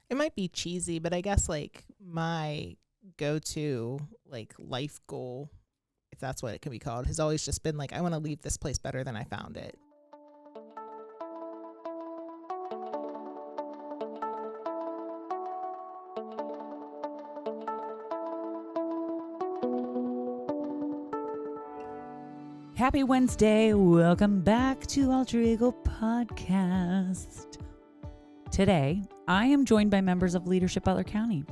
it might be cheesy, but I guess like my go-to like life goal, if that's what it can be called, has always just been like, I want to leave this place better than I found it. Happy Wednesday. Welcome back to Alter Ego Podcast. Today, I am joined by members of Leadership Butler County.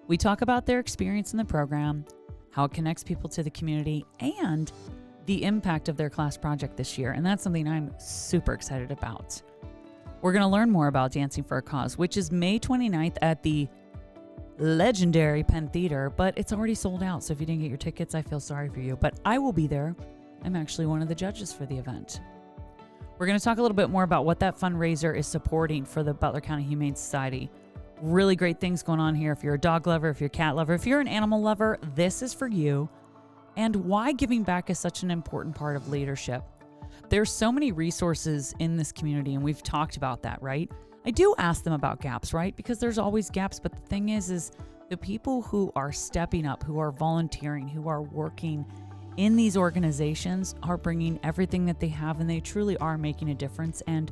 We talk about their experience in the program, how it connects people to the community, and the impact of their class project this year. And that's something I'm super excited about. We're going to learn more about Dancing for a Cause, which is May 29th at the legendary Penn Theater, but it's already sold out. So if you didn't get your tickets, I feel sorry for you, but I will be there. I'm actually one of the judges for the event. We're going to talk a little bit more about what that fundraiser is supporting for the Butler County Humane Society. Really great things going on here. If you're a dog lover, if you're a cat lover, if you're an animal lover, this is for you. And why giving back is such an important part of leadership. There's so many resources in this community, and we've talked about that, right? I do ask them about gaps, right? Because there's always gaps, but the thing is the people who are stepping up, who are volunteering, who are working in these organizations are bringing everything that they have, and they truly are making a difference. And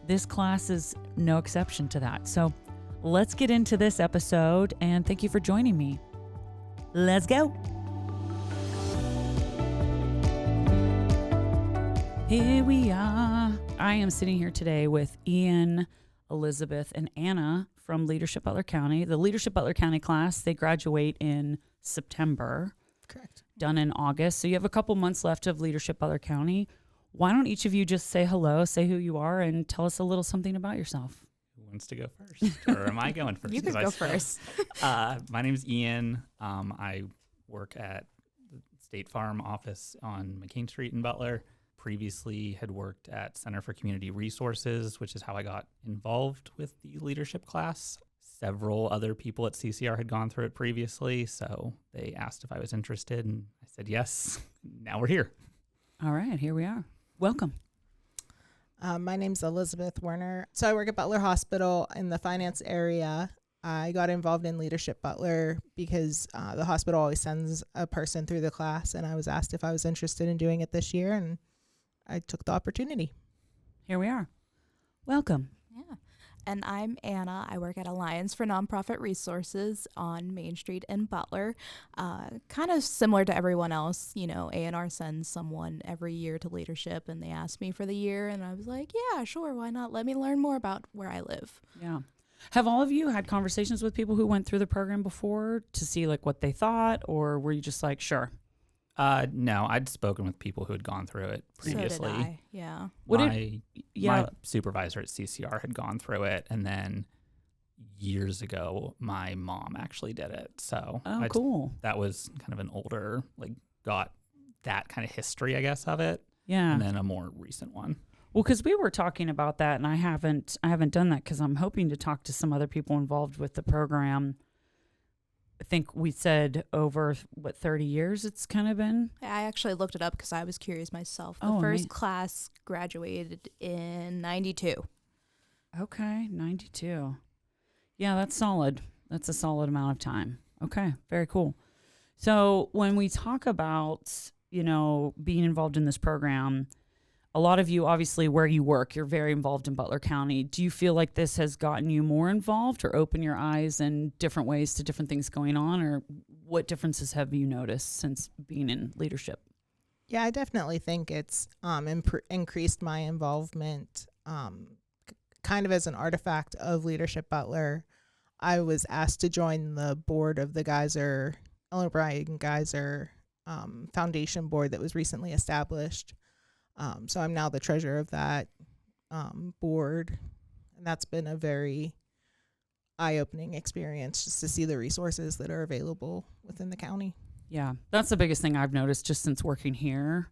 this class is no exception to that. So let's get into this episode, and thank you for joining me. Let's go. Here we are. I am sitting here today with Ian, Elizabeth, and Anna from Leadership Butler County. The Leadership Butler County class, they graduate in September. Correct. Done in August. So you have a couple months left of Leadership Butler County. Why don't each of you just say hello, say who you are, and tell us a little something about yourself? Who wants to go first? Or am I going first? You can go first. My name is Ian. I work at the State Farm office on McCain Street in Butler. Previously had worked at Center for Community Resources, which is how I got involved with the leadership class. Several other people at CCR had gone through it previously, so they asked if I was interested, and I said yes. Now we're here. All right, here we are. Welcome. My name's Elizabeth Werner. So I work at Butler Hospital in the finance area. I got involved in Leadership Butler because the hospital always sends a person through the class, and I was asked if I was interested in doing it this year, and I took the opportunity. Here we are. Welcome. Yeah. And I'm Anna. I work at Alliance for Nonprofit Resources on Main Street in Butler. Kind of similar to everyone else, you know, A&R sends someone every year to leadership, and they asked me for the year, and I was like, yeah, sure, why not? Let me learn more about where I live. Yeah. Have all of you had conversations with people who went through the program before to see like what they thought, or were you just like, sure? No, I'd spoken with people who had gone through it previously. So did I, yeah. My supervisor at CCR had gone through it, and then years ago, my mom actually did it. So cool. That was kind of an older, like, got that kind of history, I guess, of it. Yeah. And then a more recent one. Well, because we were talking about that, and I haven't done that because I'm hoping to talk to some other people involved with the program. I think we said over, 30 years it's kind of been? I actually looked it up because I was curious myself. The first class graduated in 92. Okay, 92. Yeah, that's solid. That's a solid amount of time. Okay, very cool. So when we talk about, being involved in this program, a lot of you, obviously, where you work, you're very involved in Butler County. Do you feel like this has gotten you more involved or opened your eyes in different ways to different things going on? Or what differences have you noticed since being in leadership? Yeah, I definitely think it's increased my involvement kind of as an artifact of Leadership Butler. I was asked to join the board of the Ellen O'Brien Geyser Foundation board that was recently established. So I'm now the treasurer of that board, and that's been a very eye-opening experience just to see the resources that are available within the county. Yeah, that's the biggest thing I've noticed just since working here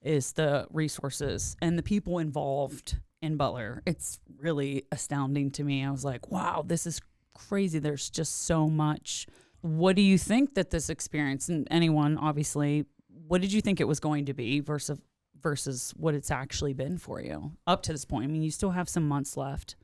is the resources and the people involved in Butler. It's really astounding to me. I was like, wow, this is crazy. There's just so much. What do you think that this experience, and anyone obviously, what did you think it was going to be versus what it's actually been for you up to this point? I mean, you still have some months left.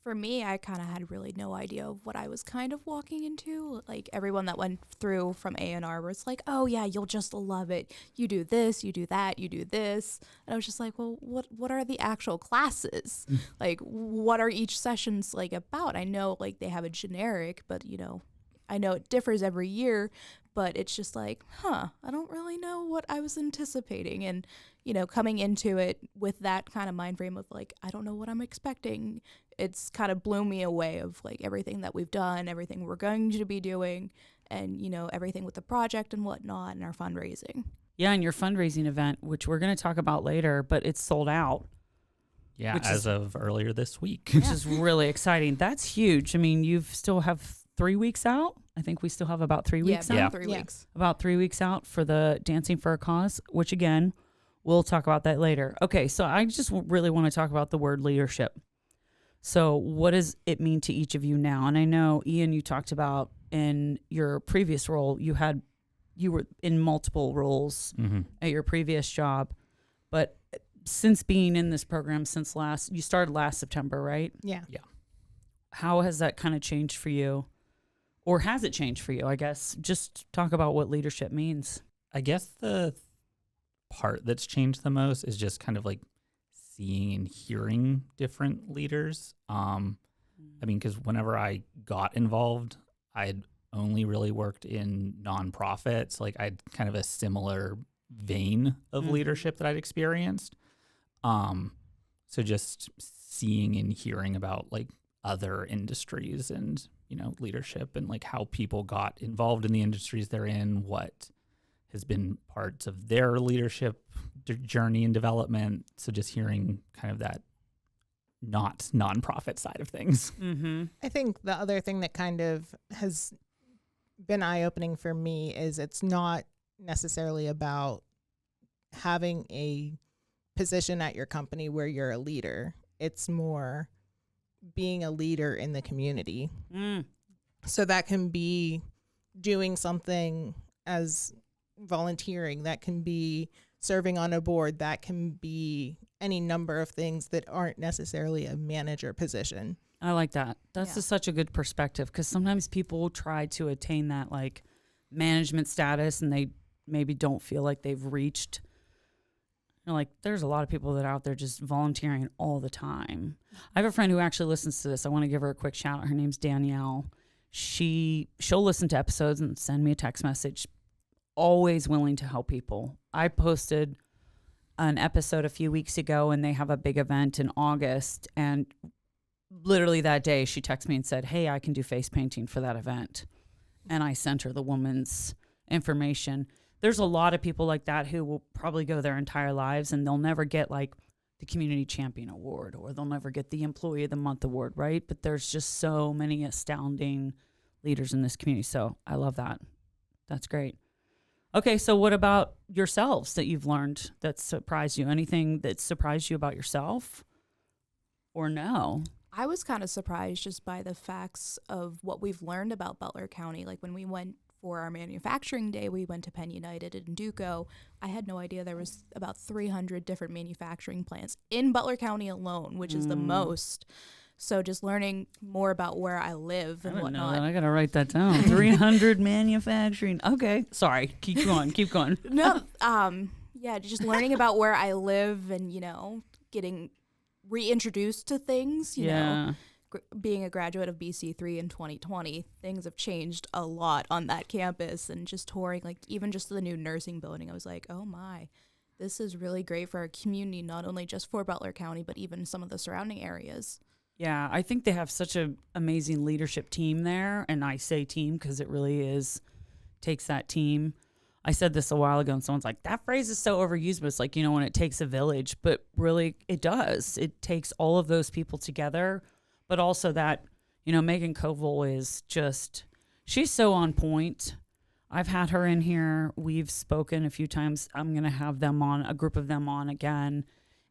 For me, I kind of had really no idea of what I was kind of walking into. Like everyone that went through from A&R was like, oh yeah, you'll just love it. You do this, you do that, you do this. And I was just like, well, what are the actual classes? Like, what are each sessions like about? I know like they have a generic, but I know it differs every year, but it's just like, I don't really know what I was anticipating. And, coming into it with that kind of mind frame of like, I don't know what I'm expecting. It's kind of blew me away of like everything that we've done, everything we're going to be doing, and, everything with the project and whatnot and our fundraising. Yeah, and your fundraising event, which we're going to talk about later, but it's sold out. Yeah, of earlier this week. Which is really exciting. That's huge. I mean, you still have 3 weeks out. I think we still have about 3 weeks out. Yeah, 3 weeks. About 3 weeks out for the Dancing for a Cause, which again, we'll talk about that later. Okay, so I just really want to talk about the word leadership. So what does it mean to each of you now? And I know, Ian, you talked about in your previous role, you were in multiple roles at your previous job. But since being in this program you started last September, right? Yeah. Yeah. How has that kind of changed for you? Or has it changed for you? I guess just talk about what leadership means. I guess the part that's changed the most is just kind of like seeing and hearing different leaders. I mean, because whenever I got involved, I had only really worked in nonprofits. Like I had kind of a similar vein of leadership that I'd experienced. So just seeing and hearing about like other industries and, leadership and like how people got involved in the industries they're in, what has been parts of their leadership journey and development. So just hearing kind of that not nonprofit side of things. Mm-hmm. I think the other thing that kind of has been eye-opening for me is it's not necessarily about having a position at your company where you're a leader. It's more being a leader in the community. So that can be doing something as volunteering, that can be serving on a board, that can be any number of things that aren't necessarily a manager position. I like that. That's such a good perspective, because sometimes people try to attain that like management status and they maybe don't feel like they've reached. Like there's a lot of people that are out there just volunteering all the time. I have a friend who actually listens to this. I want to give her a quick shout out. Her name's Danielle. She'll listen to episodes and send me a text message. Always willing to help people. I posted an episode a few weeks ago and they have a big event in August, and literally that day she texted me and said, hey, I can do face painting for that event. And I sent her the woman's information. There's a lot of people like that who will probably go their entire lives and they'll never get like the Community Champion Award, or they'll never get the Employee of the Month Award, right? But there's just so many astounding leaders in this community. So I love that. That's great. Okay, so what about yourselves that you've learned that surprised you? Anything that surprised you about yourself, or no? I was kind of surprised just by the facts of what we've learned about Butler County. Like when we went for our manufacturing day, we went to Penn United in Duco. I had no idea there was about 300 different manufacturing plants in Butler County alone, which is the most. So just learning more about where I live and whatnot. I gotta write that down. 300 manufacturing. Okay, sorry. Keep going. Keep going. No, just learning about where I live and getting reintroduced to things. You know, being a graduate of BC3 in 2020, things have changed a lot on that campus. And just touring, like even just the new nursing building, I was like, oh my, this is really great for our community, not only just for Butler County, but even some of the surrounding areas. Yeah, I think they have such an amazing leadership team there. And I say team because it really takes that team. I said this a while ago and someone's like, that phrase is so overused, but it's like, when it takes a village, but really it does. It takes all of those people together, but also that, Megan Koval is she's so on point. I've had her in here. We've spoken a few times. I'm going to have a group of them on again.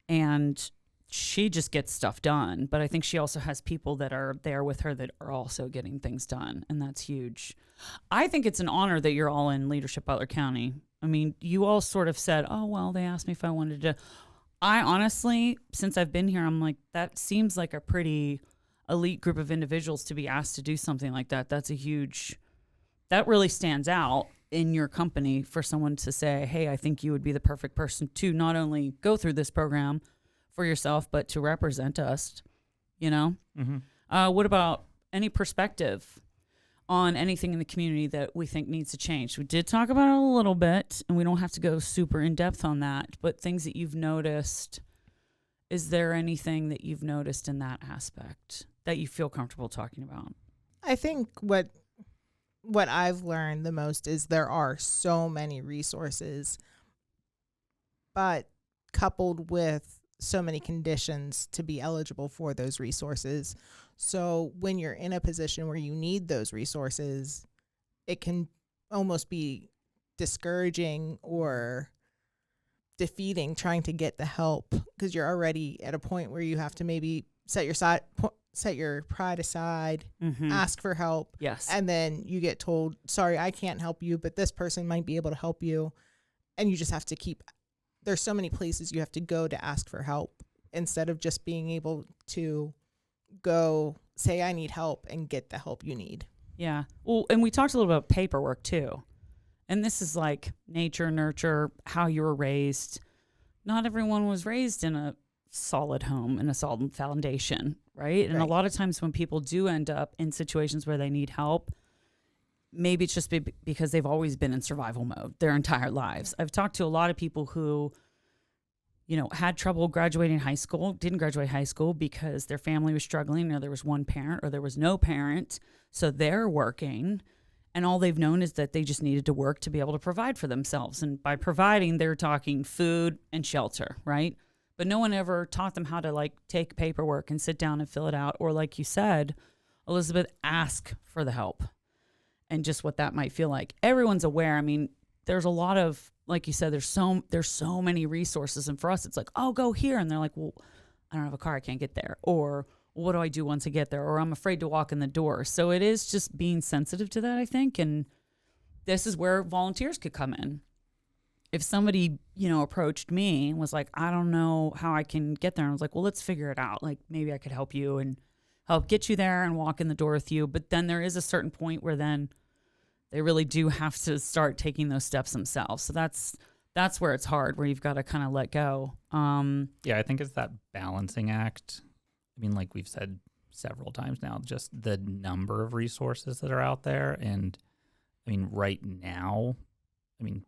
And she just gets stuff done. But I think she also has people that are there with her that are also getting things done. And that's huge. I think it's an honor that you're all in Leadership Butler County. I mean, you all sort of said, oh, well, they asked me if I wanted to. I honestly, since I've been here, I'm like, that seems like a pretty elite group of individuals to be asked to do something like that, that really stands out in your company for someone to say, hey, I think you would be the perfect person to not only go through this program for yourself, but to represent us, Mm-hmm. What about any perspective on anything in the community that we think needs to change? We did talk about it a little bit, and we don't have to go super in depth on that, but things that you've noticed. Is there anything that you've noticed in that aspect that you feel comfortable talking about? I think what I've learned the most is there are so many resources, but coupled with so many conditions to be eligible for those resources. So when you're in a position where you need those resources, it can almost be discouraging or defeating trying to get the help, because you're already at a point where you have to maybe set your pride aside, ask for help. Yes. And then you get told, sorry, I can't help you, but this person might be able to help you. And you just have to there's so many places you have to go to ask for help instead of just being able to go say, I need help, and get the help you need. Yeah. Well, and we talked a little about paperwork too. And this is like nature, nurture, how you were raised. Not everyone was raised in a solid home and a solid foundation, right? And a lot of times when people do end up in situations where they need help, maybe it's just because they've always been in survival mode their entire lives. I've talked to a lot of people who, had trouble graduating high school, didn't graduate high school because their family was struggling, or there was one parent or there was no parent. So they're working, and all they've known is that they just needed to work to be able to provide for themselves. And by providing, they're talking food and shelter, right? But no one ever taught them how to take paperwork and sit down and fill it out. Or like you said, Elizabeth, ask for the help. And just what that might feel like. Everyone's aware. I mean, there's a lot of, like you said, there's so many resources. And for us, it's like, oh, go here. And they're like, well, I don't have a car, I can't get there. Or what do I do once I get there? Or I'm afraid to walk in the door. So it is just being sensitive to that, I think. And this is where volunteers could come in. If somebody, approached me and was like, I don't know how I can get there. And I was like, well, let's figure it out. Like, maybe I could help you and help get you there and walk in the door with you. But then there is a certain point where then they really do have to start taking those steps themselves. So that's where it's hard, where you've got to kind of let go. Yeah, I think it's that balancing act. I mean, like we've said several times now, just the number of resources that are out there. And I mean, right now,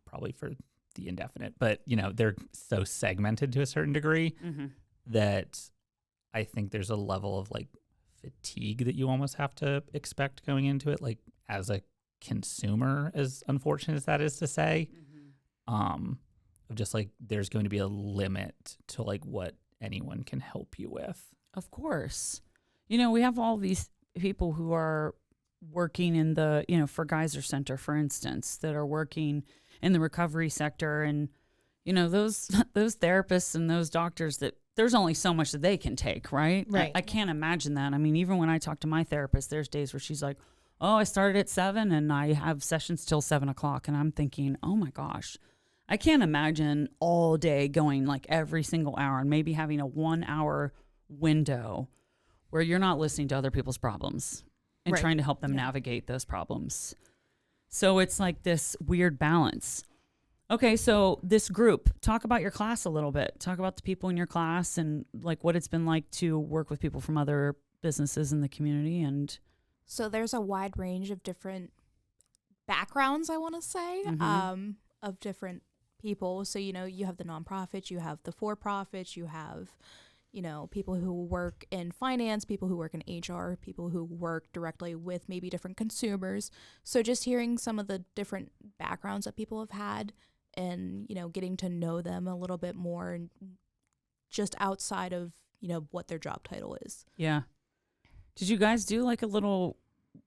probably for the indefinite, but they're so segmented to a certain degree that I think there's a level of fatigue that you almost have to expect going into it, as a consumer, as unfortunate as that is to say, of just there's going to be a limit to what anyone can help you with. Of course. We have all these people who are working in the, for Geyser Center, for instance, that are working in the recovery sector. And, those therapists and those doctors, that there's only so much that they can take, right? Right. I can't imagine that. I mean, even when I talk to my therapist, there's days where she's like, oh, I started at 7 and I have sessions till 7 o'clock. And I'm thinking, oh my gosh, I can't imagine all day going every single hour and maybe having a 1 hour window where you're not listening to other people's problems and trying to help them navigate those problems. So it's this weird balance. Okay, so this group, talk about your class a little bit. Talk about the people in your class and what it's been like to work with people from other businesses in the community. And so there's a wide range of different backgrounds, I want to say, of different people. So, you have the nonprofits, you have the for-profits, you have, people who work in finance, people who work in HR, people who work directly with maybe different consumers. So just hearing some of the different backgrounds that people have had and, getting to know them a little bit more and just outside of, what their job title is. Yeah. Did you guys do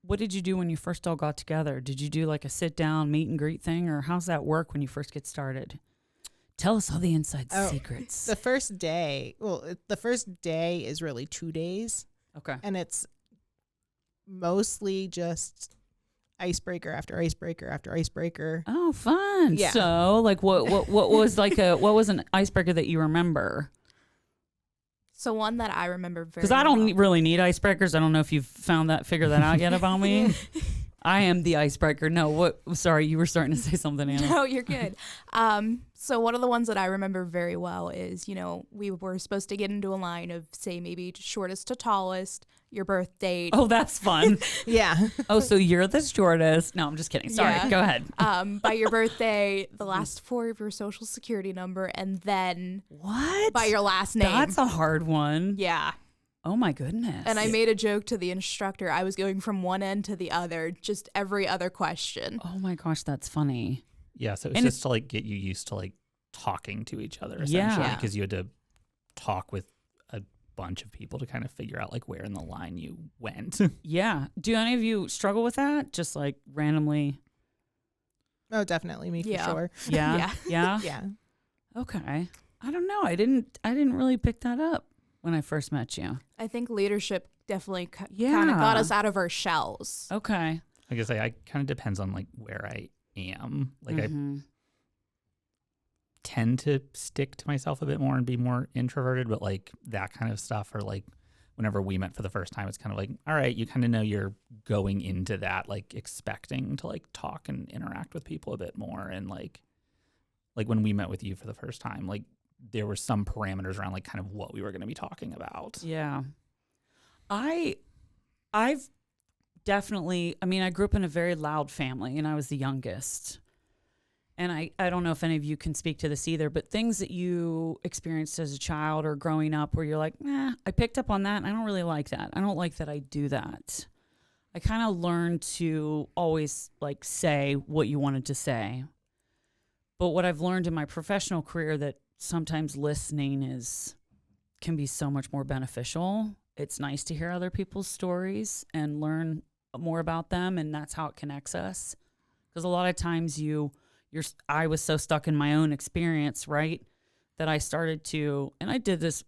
what did you do when you first all got together? Did you do a sit down meet and greet thing, or how's that work when you first get started? Tell us all the inside secrets. The first day is really 2 days. Okay. And it's mostly just icebreaker after icebreaker after icebreaker. Oh, fun. Yeah. So what was what was an icebreaker that you remember? So one that I remember very Because I don't well. really need icebreakers. I don't know if you've figured that out yet about me. I am the icebreaker. No, what? Sorry, you were starting to say something, Anna. No, you're good. So one of the ones that I remember very well is, we were supposed to get into a line of, say, maybe shortest to tallest, your birth date. Oh, that's fun. Yeah. Oh, so you're the shortest. No, I'm just kidding. Sorry. Yeah. Go ahead. By your birthday, the last 4 of your social security number, and then What? by your last name. That's a hard one. Yeah. Oh, my goodness. And I made a joke to the instructor. I was going from one end to the other, just every other question. Oh, my gosh, that's funny. Yeah, so it's And just to like get you used to like talking to each other essentially, Yeah. because you had to talk with a bunch of people to kind of figure out like where in the line you went. Yeah. Do any of you struggle with that? Just like randomly? Oh, definitely me for Yeah. sure. Yeah. Yeah. Yeah. Yeah. Okay. I don't know. I didn't really pick that up when I first met you. I think leadership definitely kind Yeah. of got us out of our shells. Okay. Like I say, I kind of depends on like where I am. Like I Mhm. tend to stick to myself a bit more and be more introverted, but like that kind of stuff, or like whenever we met for the first time, it's kind of like, all right, you kind of know you're going into that like expecting to like talk and interact with people a bit more. And like when we met with you for the first time, like there were some parameters around like kind of what we were going to be talking about. Yeah. I've definitely, I grew up in a very loud family and I was the youngest. And I don't know if any of you can speak to this either, but things that you experienced as a child or growing up where you're like, I picked up on that and I don't really like that. I don't like that I do that. I kind of learned to always like say what you wanted to say. But what I've learned in my professional career that sometimes listening can be so much more beneficial. It's nice to hear other people's stories and learn more about them, and that's how it connects us. Because a lot of times I was so stuck in my own experience, right, that I started to, and I did this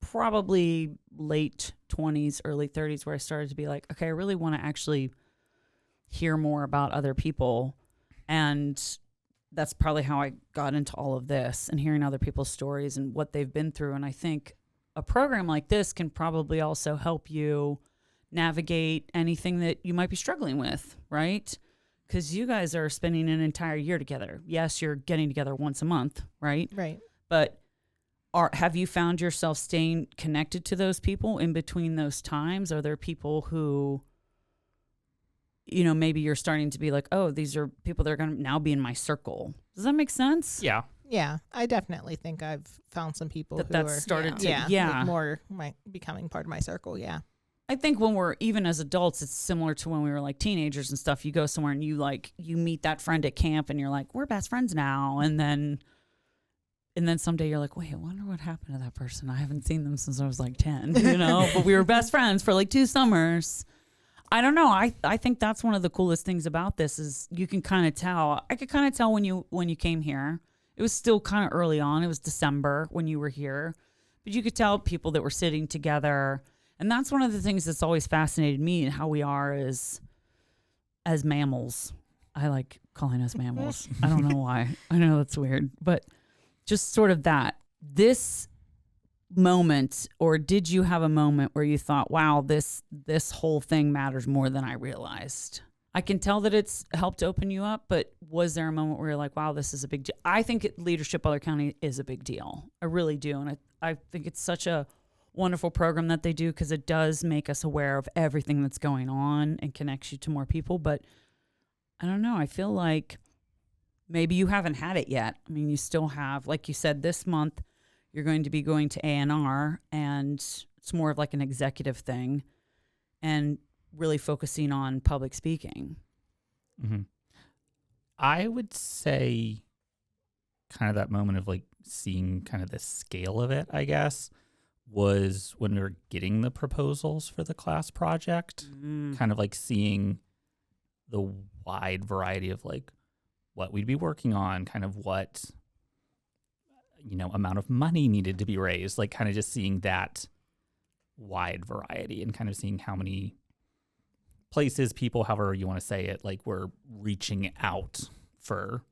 probably late 20s, early 30s, where I started to be like, okay, I really want to actually hear more about other people. And that's probably how I got into all of this and hearing other people's stories and what they've been through. And I think a program like this can probably also help you navigate anything that you might be struggling with, right? Because you guys are spending an entire year together. Yes, you're getting together once a month, right? Right. But have you found yourself staying connected to those people in between those times? Are there people who, maybe you're starting to be like, oh, these are people that are going to now be in my circle? Does that make sense? Yeah. Yeah. I definitely think I've found some people who That's are started to, like more becoming part of my circle. Yeah. I think when we're even as adults, it's similar to when we were like teenagers and stuff. You go somewhere and you meet that friend at camp and you're like, we're best friends now. And then someday you're like, wait, I wonder what happened to that person. I haven't seen them since I was like 10, but we were best friends for like 2 summers. I don't know. I think that's one of the coolest things about this is you can kind of tell. I could kind of tell when you came here. It was still kind of early on. It was December when you were here, but you could tell people that were sitting together. And that's one of the things that's always fascinated me and how we are as mammals. I like calling us mammals. I don't know why. I know that's weird, but just sort of that. This moment, or did you have a moment where you thought, wow, this whole thing matters more than I realized? I can tell that it's helped open you up, but was there a moment where you're like, wow, this is a big deal? I think Leadership Butler County is a big deal. I really do. And I think it's such a wonderful program that they do because it does make us aware of everything that's going on and connects you to more people. But I don't know. I feel like maybe you haven't had it yet. I mean, you still have, like you said, this month you're going to be going to A&R, and it's more of like an executive thing and really focusing on public speaking. Mm-hmm. I would say kind of that moment of like seeing kind of the scale of it, I guess, was when we were getting the proposals for the class project, kind of like seeing the wide variety of like what we'd be working on, kind of what, amount of money needed to be raised, like kind of just seeing that wide variety and kind of seeing how many places, people, however you want to say it, like we're reaching out for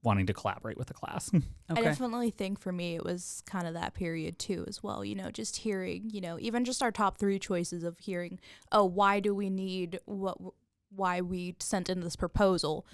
wanting to collaborate with the class. I definitely think for me it was kind of that period too as well, just hearing, even just our top 3 choices of hearing, oh, why do we need why we sent in this proposal,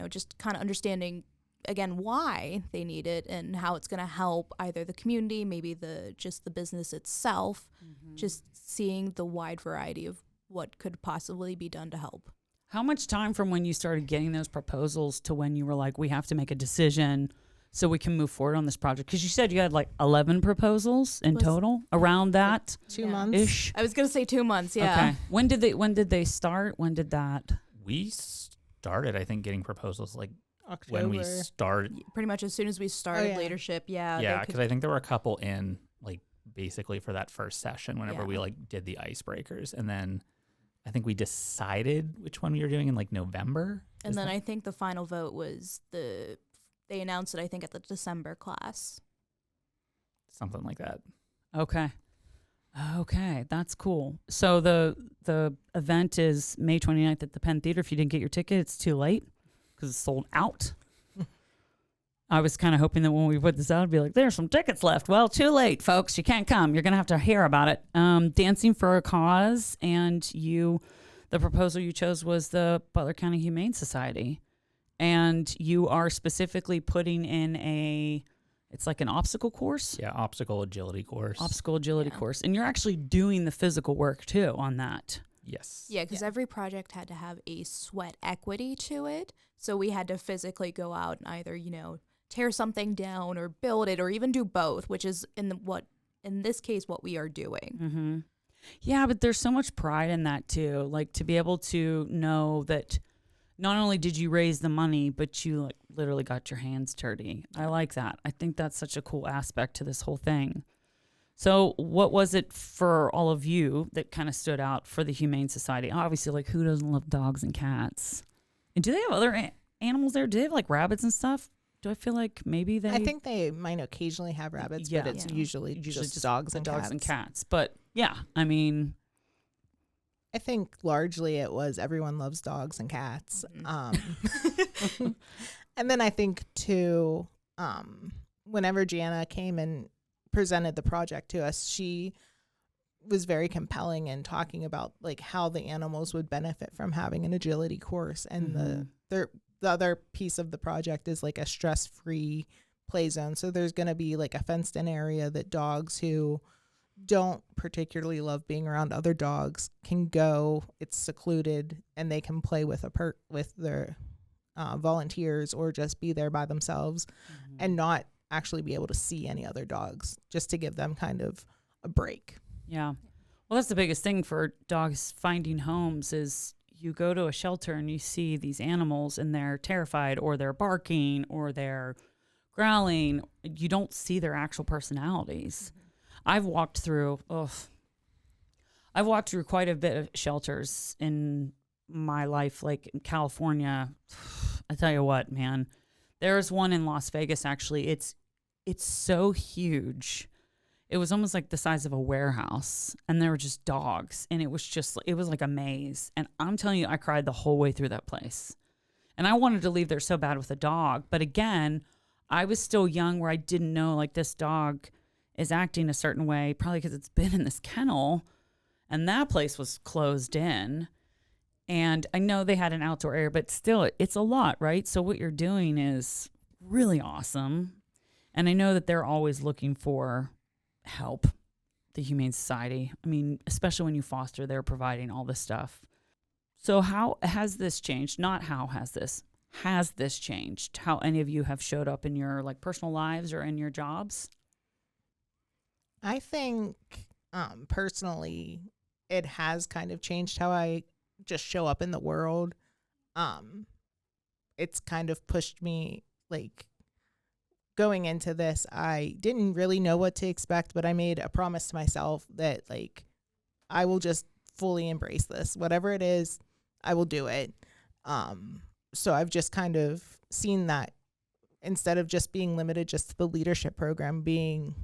just kind of understanding again why they need it and how it's going to help either the community, maybe the business itself, just seeing the wide variety of what could possibly be done to help. How much time from when you started getting those proposals to when you were like, we have to make a decision so we can move forward on this project? Because you said you had like 11 proposals in total around that. 2 months ish. I was going to say 2 months. Yeah. Okay. When did they start? When did that? We started, I think, getting proposals like October. when we started. Pretty much as soon as we started leadership. Yeah. Yeah, because I think there were a couple in like basically for that first session whenever Yeah. we like did the icebreakers, and then I think we decided which one we were doing in like November. And then I think the final vote was they announced it, I think, at the December class. Something like that. Okay. That's cool. So the event is May 29th at the Penn Theater. If you didn't get your ticket, it's too late because it's sold out. I was kind of hoping that when we put this out, it'd be like, there's some tickets left. Well, too late, folks. You can't come. You're going to have to hear about it. Dancing for a Cause, and the proposal you chose was the Butler County Humane Society. And you are specifically putting in it's like an obstacle course? Yeah, obstacle agility course. Course. And you're actually doing the physical work, too, on that. Yes. Yeah, because every project had to have a sweat equity to it. So we had to physically go out and either, tear something down or build it or even do both, which is in this case what we are doing. Mm-hmm. Yeah, but there's so much pride in that too. Like to be able to know that not only did you raise the money, but you like literally got your hands dirty. I like that. I think that's such a cool aspect to this whole thing. So what was it for all of you that kind of stood out for the Humane Society? Obviously, like who doesn't love dogs and cats? And do they have other animals there? Do they have like rabbits and stuff? Do I feel like maybe they... I think they might occasionally have rabbits, but it's usually just dogs and cats. But yeah, I mean... I think largely it was everyone loves dogs and cats. And then I think too, whenever Gianna came and presented the project to us, she was very compelling in talking about like how the animals would benefit from having an agility course. And the other piece of the project is like a stress-free play zone. So there's going to be like a fenced-in area that dogs who don't particularly love being around other dogs can go. It's secluded and they can play with with their volunteers or just be there by themselves and not actually be able to see any other dogs, just to give them kind of a break. Yeah. Well, that's the biggest thing for dogs finding homes is you go to a shelter and you see these animals and they're terrified or they're barking or they're growling. You don't see their actual personalities. I've walked through quite a bit of shelters in my life, like in California. I tell you what, man, there's one in Las Vegas. Actually, it's so huge. It was almost like the size of a warehouse, and there were just dogs, and it was like a maze. And I'm telling you, I cried the whole way through that place. And I wanted to leave there so bad with a dog. But again, I was still young where I didn't know, like, this dog is acting a certain way, probably because it's been in this kennel, and that place was closed in. And I know they had an outdoor area, but still, it's a lot, right? So what you're doing is really awesome. And I know that they're always looking for help, the Humane Society. I mean, especially when you foster, they're providing all this stuff. So how has this changed? Not how has this changed? How any of you have showed up in your like personal lives or in your jobs? I think personally, it has kind of changed how I just show up in the world. It's kind of pushed me, like, going into this, I didn't really know what to expect, but I made a promise to myself that, like, I will just fully embrace this. Whatever it is, I will do it. So I've just kind of seen that instead of just being limited just to the leadership program, being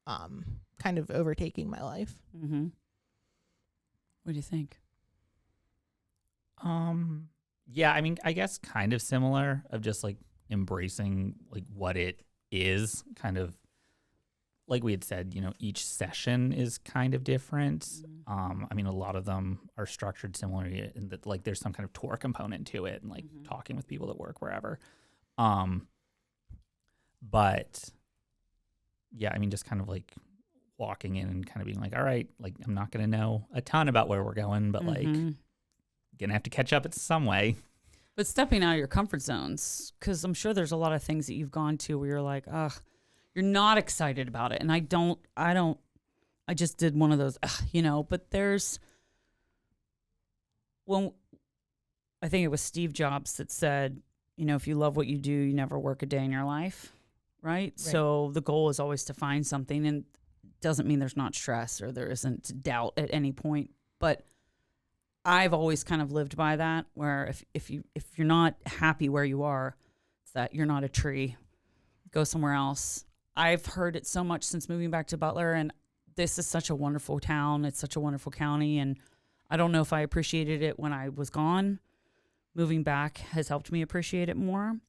kind of overtaking my life. Mm-hmm. What do you think? Yeah, I mean, I guess kind of similar of just like embracing like what it is, kind of like we had said, each session is kind of different. I mean, a lot of them are structured similarly in that like there's some kind of tour component to it and like talking with people that work wherever. But yeah, I mean, just kind of like walking in and kind of being like, all right, like I'm not going to know a ton about where we're going, but like going to have to catch up in some way. But stepping out of your comfort zones, because I'm sure there's a lot of things that you've gone to where you're like, ugh, you're not excited about it. And I just did one of those, but there's, well, I think it was Steve Jobs that said, if you love what you do, you never work a day in your life. Right? So the goal is always to find something, and doesn't mean there's not stress or there isn't doubt at any point. But I've always kind of lived by that, where if you're not happy where you are, it's that you're not a tree. Go somewhere else. I've heard it so much since moving back to Butler, and this is such a wonderful town. It's such a wonderful county, and I don't know if I appreciated it when I was gone. Moving back has helped me appreciate it more.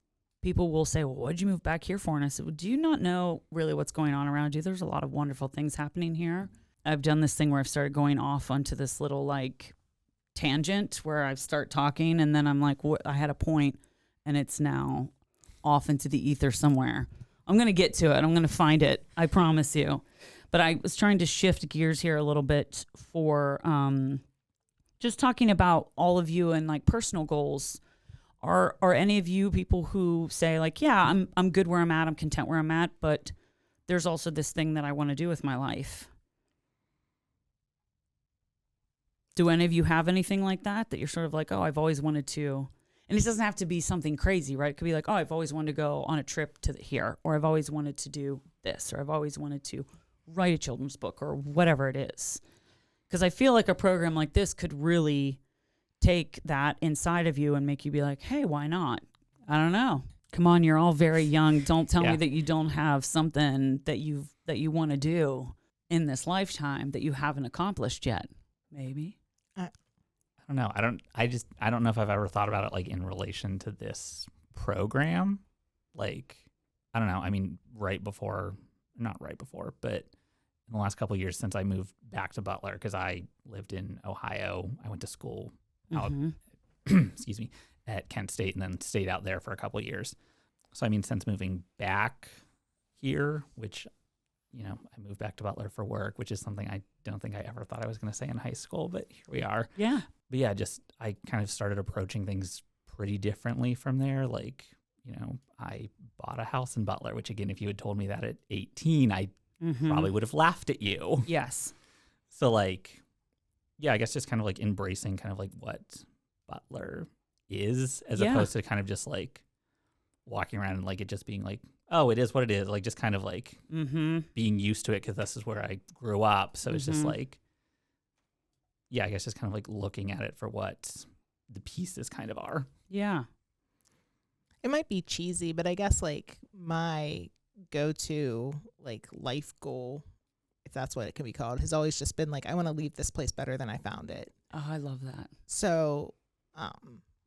People will say, well, what did you move back here for? And I said, well, do you not know really what's going on around you? There's a lot of wonderful things happening here. I've done this thing where I've started going off onto this little like tangent where I start talking, and then I'm like, I had a point, and it's now off into the ether somewhere. I'm going to get to it. I'm going to find it. I promise you. But I was trying to shift gears here a little bit for just talking about all of you and like personal goals. Are any of you people who say like, yeah, I'm good where I'm at, I'm content where I'm at, but there's also this thing that I want to do with my life? Do any of you have anything like that you're sort of like, oh, I've always wanted to, and it doesn't have to be something crazy, right? It could be like, oh, I've always wanted to go on a trip to here, or I've always wanted to do this, or I've always wanted to write a children's book, or whatever it is. Because I feel like a program like this could really take that inside of you and make you be like, hey, why not? I don't know. Come on, you're all very young. Don't tell me that you don't have something that you want to do in this lifetime that you haven't accomplished yet. Maybe. I don't know. I don't know if I've ever thought about it like in relation to this program. Like, I don't know. I mean, not right before, but in the last couple of years since I moved back to Butler, because I lived in Ohio, I went to school out, excuse me, at Kent State, and then stayed out there for a couple of years. So, I mean, since moving back here, which, I moved back to Butler for work, which is something I don't think I ever thought I was going to say in high school, but here we are. Yeah. But yeah, I kind of started approaching things pretty differently from there. Like, I bought a house in Butler, which again, if you had told me that at 18, I probably would have laughed at you. Yes. So like, yeah, I guess just kind of like embracing kind of like what Butler is, as opposed to kind of just like walking around and like it just being like, oh, it is what it is. Like just kind of like being used to it because this is where I grew up. So it's just like, yeah, I guess just kind of like looking at it for what the pieces kind of are. Yeah. It might be cheesy, but I guess like my go-to like life goal, if that's what it can be called, has always just been like, I want to leave this place better than I found it. Oh, I love that. So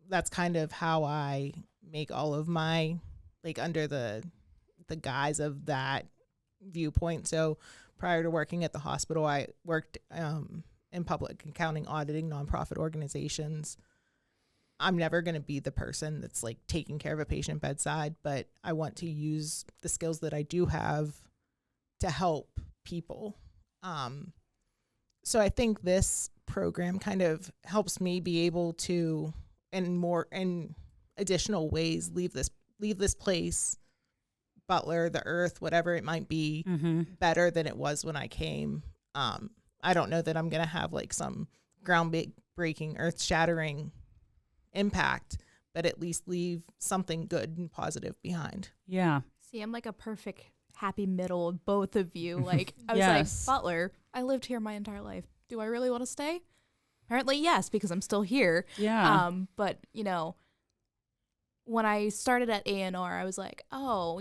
that's kind of how I make all of my, like under the guise of that viewpoint. So prior to working at the hospital, I worked in public accounting, auditing nonprofit organizations. I'm never going to be the person that's like taking care of a patient bedside, but I want to use the skills that I do have to help people. So I think this program kind of helps me be able to, in additional ways, leave this place, Butler, the earth, whatever it might be, better than it was when I came. I don't know that I'm going to have like some groundbreaking, earth-shattering impact, but at least leave something good and positive behind. Yeah. See, I'm like a perfect happy middle of both of you. Like, I was like, Butler, I lived here my entire life. Do I really want to stay? Apparently, yes, because I'm still here. Yeah. But, when I started at A&R, I was like, oh,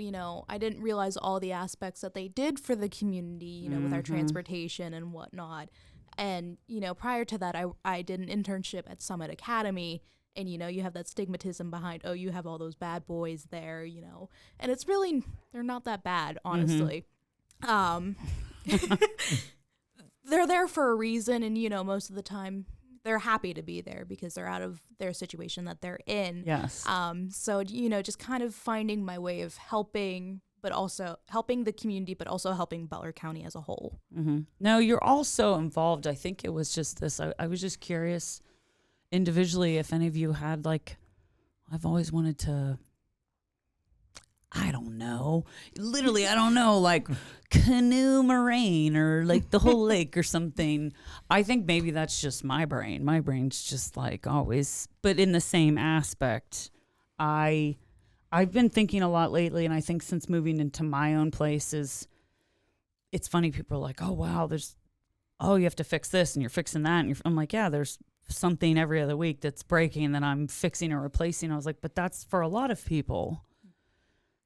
I didn't realize all the aspects that they did for the community, with our transportation and whatnot. And, prior to that, I did an internship at Summit Academy, And, you have that stigmatism behind, oh, you have all those bad boys there, and it's really, they're not that bad, honestly. They're there for a reason. And, most of the time they're happy to be there because they're out of their situation that they're in. Yes. So, just kind of finding my way of helping, but also helping the community, but also helping Butler County as a whole. Mm-hmm. No, you're also involved. I think it was just this. I was just curious individually if any of you had I've always wanted to, I don't know, literally, I don't know, canoe moraine or the whole lake or something. I think maybe that's just my brain. My brain's just always, but in the same aspect, I've been thinking a lot lately, and I think since moving into my own place it's funny, people are like, oh, wow, you have to fix this and you're fixing that. And I'm like, yeah, there's something every other week that's breaking that I'm fixing or replacing. I was like, but that's for a lot of people.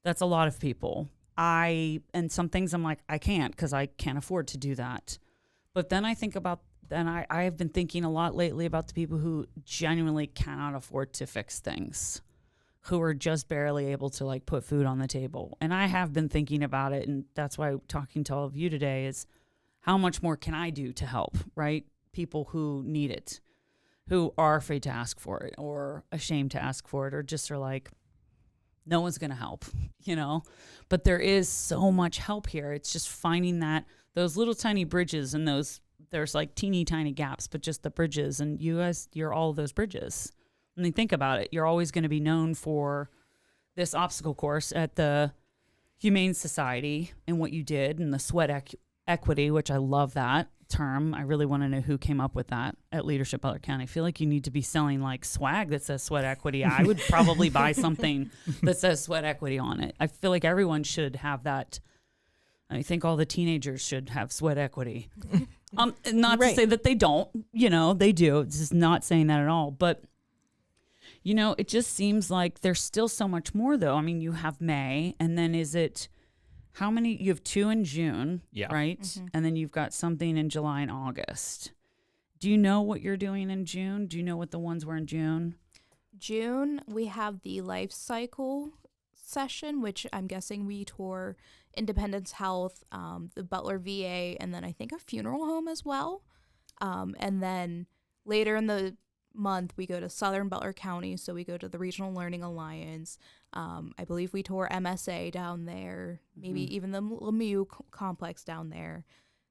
That's a lot of people. And some things I'm like, I can't because I can't afford to do that. But then I think about, I have been thinking a lot lately about the people who genuinely cannot afford to fix things, who are just barely able to put food on the table. And I have been thinking about it. And that's why talking to all of you today is how much more can I do to help, right? People who need it, who are afraid to ask for it or ashamed to ask for it, or just are no one's going to help, but there is so much help here. It's just finding those little tiny bridges and there's teeny tiny gaps, but just the bridges, and you guys, you're all of those bridges. I mean, think about it. You're always going to be known for this obstacle course at the Humane Society and what you did, and the sweat equity, which I love that term. I really want to know who came up with that at Leadership Butler County. I feel like you need to be selling swag that says sweat equity. I would probably buy something that says sweat equity on it. I feel like everyone should have that. I think all the teenagers should have sweat equity. Not to say that they don't, they do. It's just not saying that at all. But, it just seems like there's still so much more though. I mean, you have May, and then how many? You have 2 in June, right? Mm-hmm. And then you've got something in July and August. Do you know what you're doing in June? Do you know what the ones were in June? June, we have the life cycle session, which I'm guessing we tour Independence Health, the Butler VA, and then I think a funeral home as well. And then later in the month, we go to Southern Butler County, so we go to the Regional Learning Alliance. I believe we tour MSA down there, maybe even the Lemieux complex down there.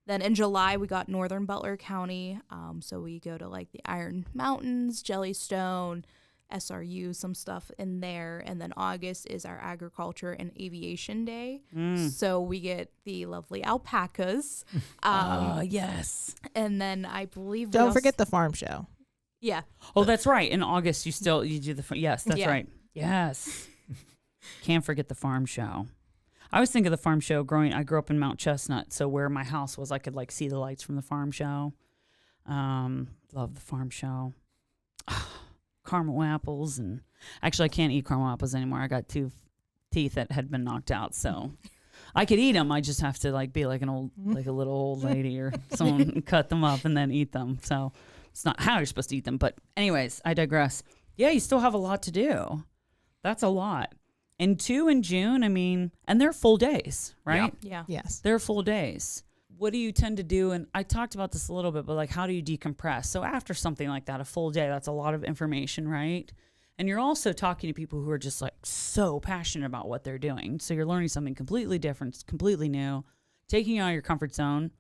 Then in July, we got Northern Butler County, so we go to the Iron Mountains, Jellystone, SRU, some stuff in there. And then August is our Agriculture and Aviation Day, so we get the lovely alpacas. Yes. And then I believe Don't forget the farm show. Yeah. Oh, that's right. In August, you do yes, that's right. Yes. Can't forget the farm show. I always think of the farm show I grew up in Mount Chestnut, so where my house was, I could see the lights from the farm show. Love the farm show. Caramel apples, and actually I can't eat caramel apples anymore. I got 2 teeth that had been knocked out, so I could eat them. I just have to be like a little old lady or someone and cut them up and then eat them. So it's not how you're supposed to eat them. But anyways, I digress. Yeah, you still have a lot to do. That's a lot. And 2 in June, I mean, and they're full days, right? Yeah. Yes. They're full days. What do you tend to do? And I talked about this a little bit, but how do you decompress? So after something like that, a full day, that's a lot of information, right? And you're also talking to people who are just so passionate about what they're doing. So you're learning something completely different, completely new, taking you out of your comfort zone.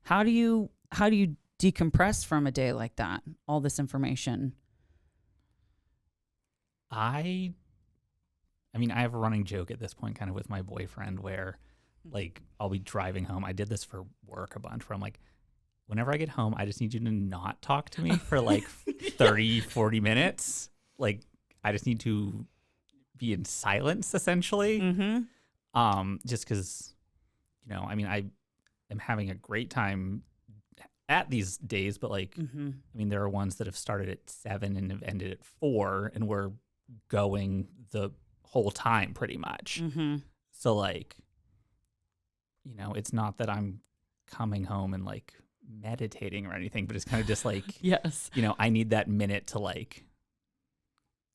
How do you decompress from a day like that? All this information. I mean, I have a running joke at this point kind of with my boyfriend where I'll be driving home. I did this for work a bunch where I'm like, whenever I get home, I just need you to not talk to me for 30, 40 minutes. I just need to be in silence essentially. Mm-hmm. Just because, I mean, I am having a great time at these days, but I mean, there are ones that have started at 7 and have ended at 4 and we're going the whole time pretty much. Mm-hmm. So it's not that I'm coming home and meditating or anything, but it's kind of just yes, I need that minute to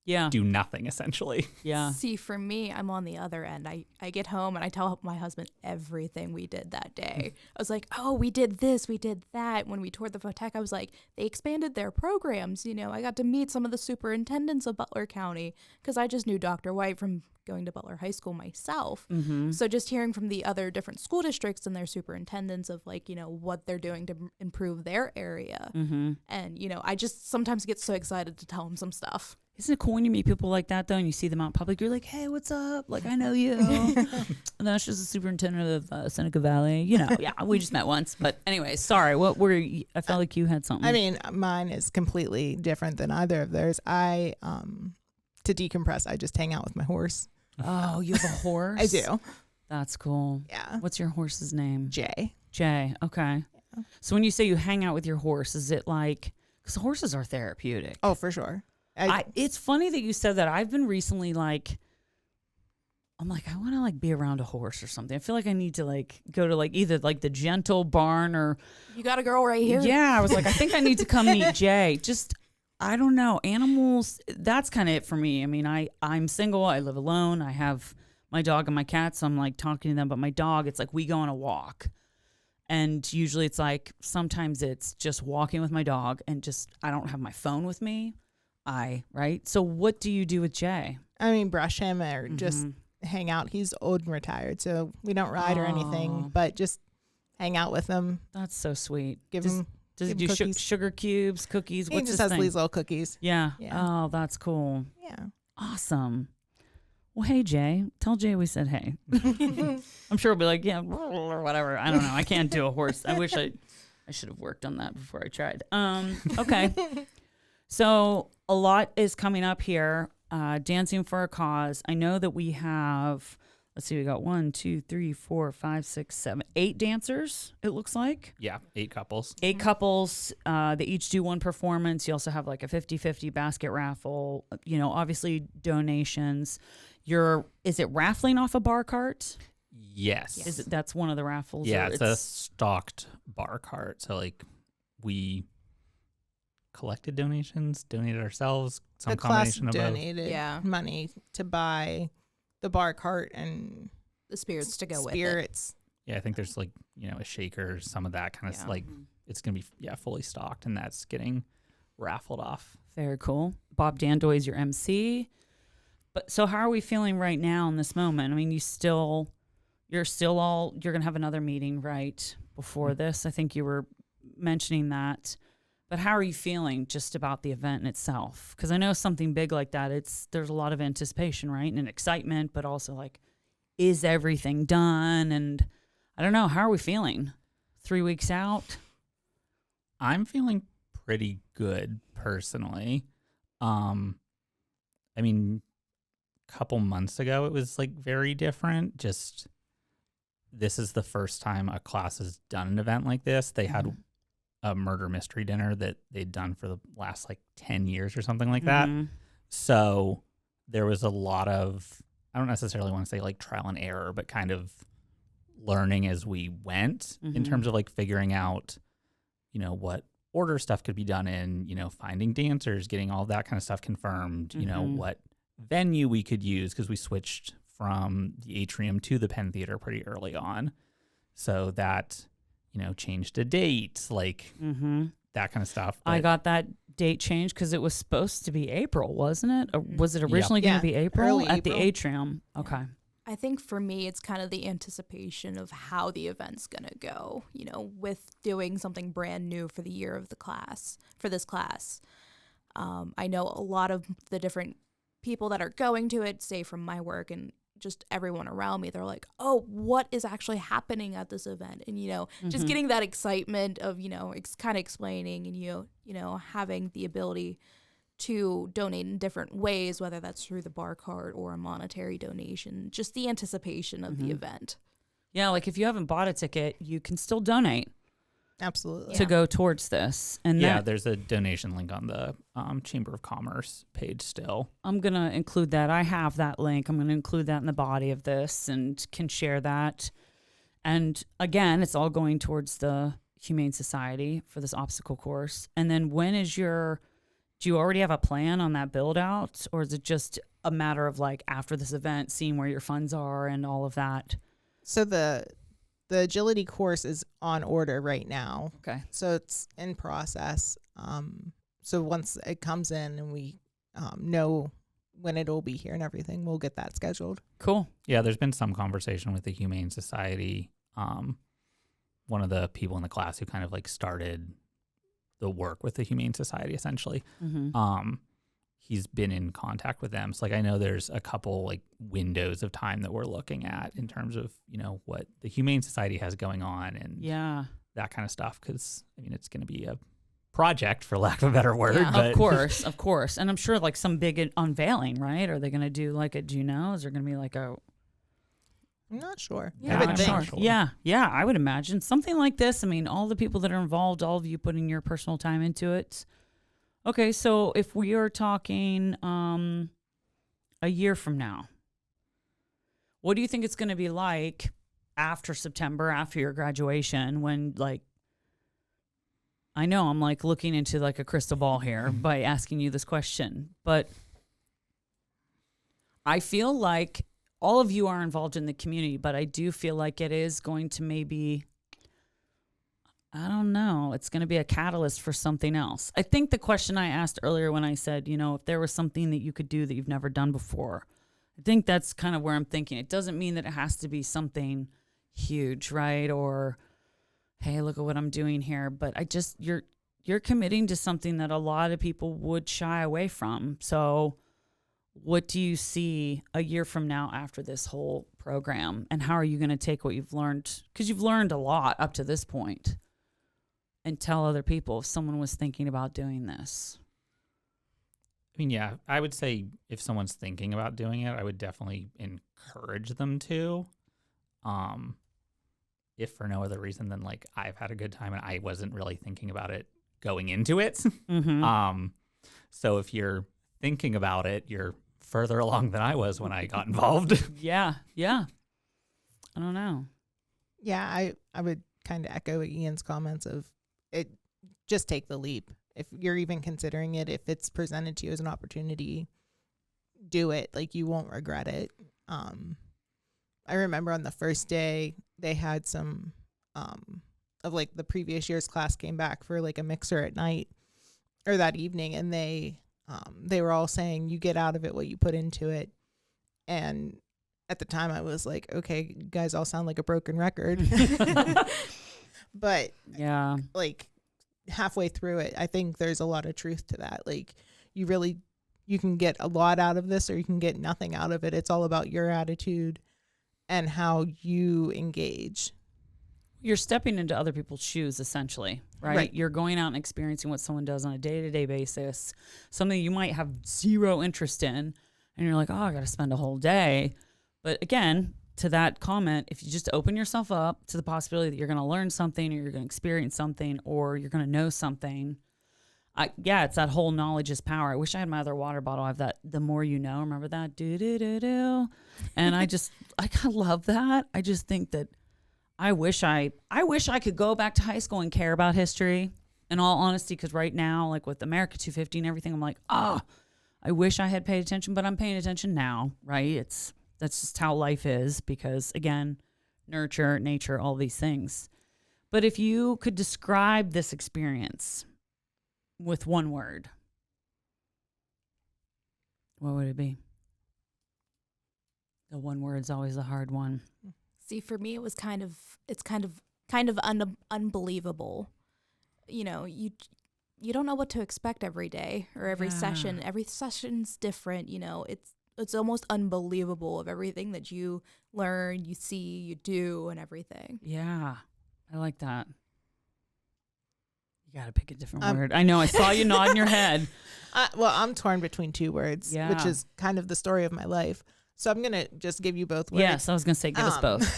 Yeah. do nothing essentially. Yeah. See, for me, I'm on the other end. I get home and I tell my husband everything we did that day. I was like, oh, we did this, we did that. When we toured the Votech, I was like, they expanded their programs. You know, I got to meet some of the superintendents of Butler County because I just knew Dr. White from going to Butler High School myself. Mm-hmm. So just hearing from the other different school districts and their superintendents of like, you know, what they're doing to improve their area. Mm-hmm. And, you know, I just sometimes get so excited to tell them some stuff. Isn't it cool when you meet people like that, though, and you see them out in public? You're like, hey, what's up? Like, I know you. And that's just the superintendent of Seneca Valley. You know, yeah, we just met once. But anyway, sorry. What were you? I felt like you had something. I mean, mine is completely different than either of theirs. To decompress, I just hang out with my horse. Oh, you have a horse? I do. That's cool. Yeah. What's your horse's name? Jay. Jay. Okay. Yeah. So when you say you hang out with your horse, is it like, because horses are therapeutic. Oh, for sure. It's funny that you said that. I've been recently like, I'm like, I want to like be around a horse or something. I feel like I need to like go to like either like the gentle barn or. You got a girl right here. Yeah. I was like, I think I need to come meet Jay. Just, I don't know. Animals, that's kind of it for me. I mean, I'm single. I live alone. I have my dog and my cat. So I'm like talking to them. But my dog, it's like we go on a walk. And usually it's like, sometimes it's just walking with my dog and just, I don't have my phone with me. Right? So what do you do with Jay? I mean, brush him or just hang out. He's old and retired, so we don't ride or anything, but just hang out with him. That's so sweet. Does he do sugar cubes, cookies? He What's just his has thing? these little cookies. Yeah. Yeah. Oh, that's cool. Yeah. Awesome. Well, hey, Jay. Tell Jay we said hey. I'm sure he'll be like, yeah, or whatever. I don't know. I can't do a horse. I wish I should have worked on that before I tried. Okay. So a lot is coming up here. Dancing for a Cause. I know that we have, let's see, we got 1, 2, 3, 4, 5, 6, 7, 8 dancers, it looks like. Yeah, 8 couples. 8 couples. They each do one performance. You also have like a 50-50 basket raffle. You know, obviously donations. Is it raffling off a bar cart? Yes. Is it? That's one of the raffles? Yeah, or it's a stocked bar cart. So like we collected donations, donated ourselves, some The class combination of both. donated money to buy the bar cart and The spirits to go with it. spirits. Yeah, I think there's like, you know, a shaker, some of that kind of Yeah. like it's going to be fully stocked, and that's getting raffled off. Very cool. Bob Dandoy is your MC. But so how are we feeling right now in this moment? I mean, you're going to have another meeting right before this. I think you were mentioning that. But how are you feeling just about the event in itself? Because I know something big like that, there's a lot of anticipation, right? And excitement, but also like, is everything done? And I don't know, how are we feeling? 3 weeks out? I'm feeling pretty good personally. I mean, a couple months ago it was like very different. Just this is the first time a class has done an event like this. They had a murder mystery dinner that they'd done for the last like 10 years or something like that. So there was a lot of, I don't necessarily want to say like trial and error, but kind of learning as we went in terms of like figuring out, you know, what order stuff could be done in, you know, finding dancers, getting all that kind of stuff confirmed, you know, what venue we could use, because we switched from the atrium to the Penn Theater pretty early on. So that, you know, changed a date, like that kind of stuff. I got that date changed because it was supposed to be April, wasn't it? Or was it originally going to be April early at April. the atrium? Okay. I think for me, it's kind of the anticipation of how the event's going to go, you know, with doing something brand new for the year of the class, for this class. I know a lot of the different people that are going to it, say from my work and just everyone around me, they're like, oh, what is actually happening at this event? And, you know, just getting that excitement of, you know, kind of explaining and, you know, having the ability to donate in different ways, whether that's through the bar cart or a monetary donation, just the anticipation of the event. Yeah, like if you haven't bought a ticket, you can still donate Absolutely. to go towards this. And there's a donation link on the Chamber of Commerce page still. I'm going to include that. I have that link. I'm going to include that in the body of this and can share that. And again, it's all going towards the Humane Society for this obstacle course. And then when is your Do you already have a plan on that build out, or is it just a matter of like after this event, seeing where your funds are and all of that? So the agility course is on order right now. Okay. So it's in process. So once it comes in and we know when it'll be here and everything, we'll get that scheduled. Cool. Yeah, there's been some conversation with the Humane Society. One of the people in the class who kind of like started the work with the Humane Society, essentially. Mm-hmm. He's been in contact with them. So like I know there's a couple like windows of time that we're looking at in terms of, you know, what the Humane Society has going on and that kind of stuff. Cause I mean, it's going to be a project for lack of a better word. Yeah. But Of course. And I'm sure like some big unveiling, right? Are they going to do like do you know? Is there going to be like a... I'm not sure. Yeah, I would I'm think. sure. Yeah, I would imagine something like this. I mean, all the people that are involved, all of you putting your personal time into it. Okay, so if we are talking a year from now, what do you think it's going to be like after September, after your graduation, when like, I know I'm like looking into like a crystal ball here by asking you this question, but I feel like all of you are involved in the community, but I do feel like it is going to maybe, I don't know, it's going to be a catalyst for something else. I think the question I asked earlier when I said, you know, if there was something that you could do that you've never done before, I think that's kind of where I'm thinking. It doesn't mean that it has to be something huge, right? Or, hey, look at what I'm doing here. But I just, you're committing to something that a lot of people would shy away from. So what do you see a year from now after this whole program? And how are you going to take what you've learned? Because you've learned a lot up to this point, and tell other people if someone was thinking about doing this. I mean, yeah, I would say if someone's thinking about doing it, I would definitely encourage them to. If for no other reason than like I've had a good time and I wasn't really thinking about it going into it. Mm-hmm. So if you're thinking about it, you're further along than I was when I got involved. Yeah. I don't know. Yeah, I would kind of echo Ian's comments of it. Just take the leap. If you're even considering it, if it's presented to you as an opportunity, do it. Like, you won't regret it. I remember on the first day they had some of like the previous year's class came back for like a mixer at night or that evening, and they were all saying you get out of it what you put into it. And at the time I was like, okay, you guys all sound like a broken record. But Yeah. like halfway through it, I think there's a lot of truth to that. Like, you can get a lot out of this or you can get nothing out of it. It's all about your attitude and how you engage. You're stepping into other people's shoes, essentially, right? Right. You're going out and experiencing what someone does on a day-to-day basis, something you might have zero interest in, and you're like, oh, I got to spend a whole day. But again, to that comment, if you just open yourself up to the possibility that you're going to learn something or you're going to experience something or you're going to know something, it's that whole knowledge is power. I wish I had my other water bottle. I have that, the more you know, remember that? Do. And I kind of love that. I just think that I wish I could go back to high school and care about history, in all honesty, because right now, like with America 250 and everything, I'm like, I wish I had paid attention, but I'm paying attention now, right? That's just how life is, because again, nurture, nature, all these things. But if you could describe this experience with one word, what would it be? The one word's always a hard one. See, for me, it's kind of unbelievable. You know, you don't know what to expect every day or every session. Every session's different. You know, it's almost unbelievable of everything that you learn, you see, you do, and everything. Yeah, I like that. You got to pick a different word. I know, I saw you nodding your head. Well, I'm torn between two words, which is kind of the story of my life. So I'm going to just give you both words. Yes, I was going to say, give us both.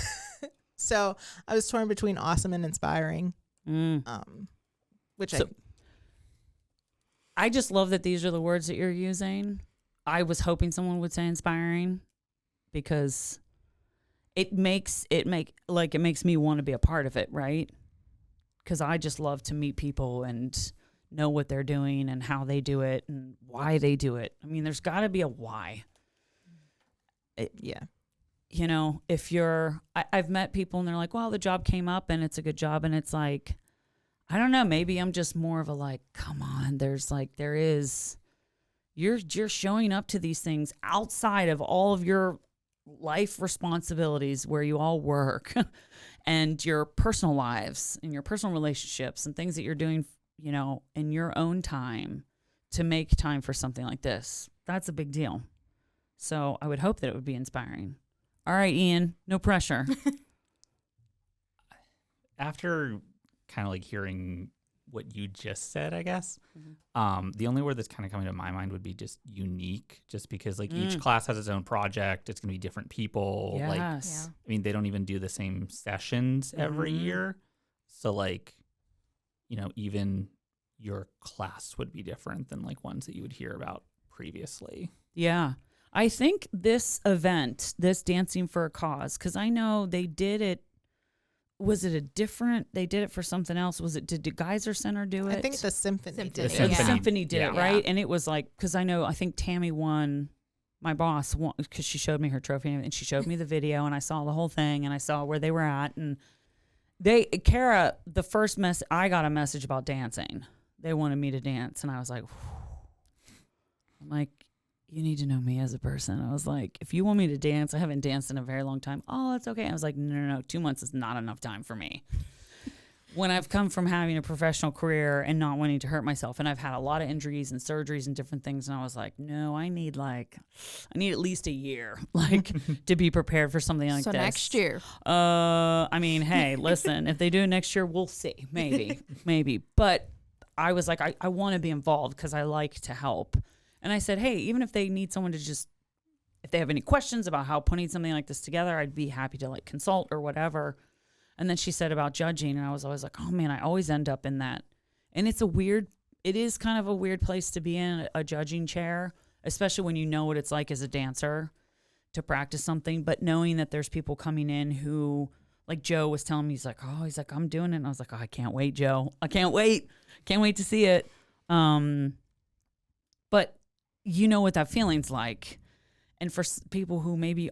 So I was torn between awesome and inspiring, I just love that these are the words that you're using. I was hoping someone would say inspiring, because it makes me want to be a part of it, right? Because I just love to meet people and know what they're doing and how they do it and why they do it. I mean, there's got to be a why. Yeah. You know, if you're, I've met people and they're like, well, the job came up and it's a good job. And it's like, I don't know, maybe I'm just more of a like, come on, you're showing up to these things outside of all of your life responsibilities where you all work and your personal lives and your personal relationships and things that you're doing, you know, in your own time to make time for something like this. That's a big deal. So I would hope that it would be inspiring. All right, Ian, no pressure. After kind of like hearing what you just said, I guess, the only word that's kind of coming to my mind would be just unique, just because like each class has its own project. It's going to be different people. Yes. Like, I mean, they don't even do the same sessions every year. So like, you know, even your class would be different than like ones that you would hear about previously. Yeah. I think this event, this Dancing for a Cause, because I know they did it. Was it they did it for something else? Did the Geyser Center do it? I think the Symphony did it. The Symphony did it, right? Yeah. And it was like, because I think Tammy won, my boss won, because she showed me her trophy and she showed me the video and I saw the whole thing and I saw where they were at. And Kara, the first I got a message about dancing. They wanted me to dance. And I was like, whew. I'm like, you need to know me as a person. I was like, if you want me to dance, I haven't danced in a very long time. Oh, it's okay. I was like, no. 2 months is not enough time for me. When I've come from having a professional career and not wanting to hurt myself, and I've had a lot of injuries and surgeries and different things, and I was like, no, I need at least a year, to be prepared for something like this. So next year. I mean, hey, listen, if they do it next year, we'll see. Maybe. But I was like, I want to be involved because I like to help. And I said, hey, even if they need someone to if they have any questions about how putting something like this together, I'd be happy to consult or whatever. And then she said about judging, and I was always like, oh man, I always end up in that. And it is kind of a weird place to be in, a judging chair, especially when you know what it's like as a dancer to practice something, but knowing that there's people coming in who, like Joe was telling me, he's like, I'm doing it. And I was like, oh, I can't wait, Joe. I can't wait. Can't wait to see it. But you know what that feeling's like. And for people who maybe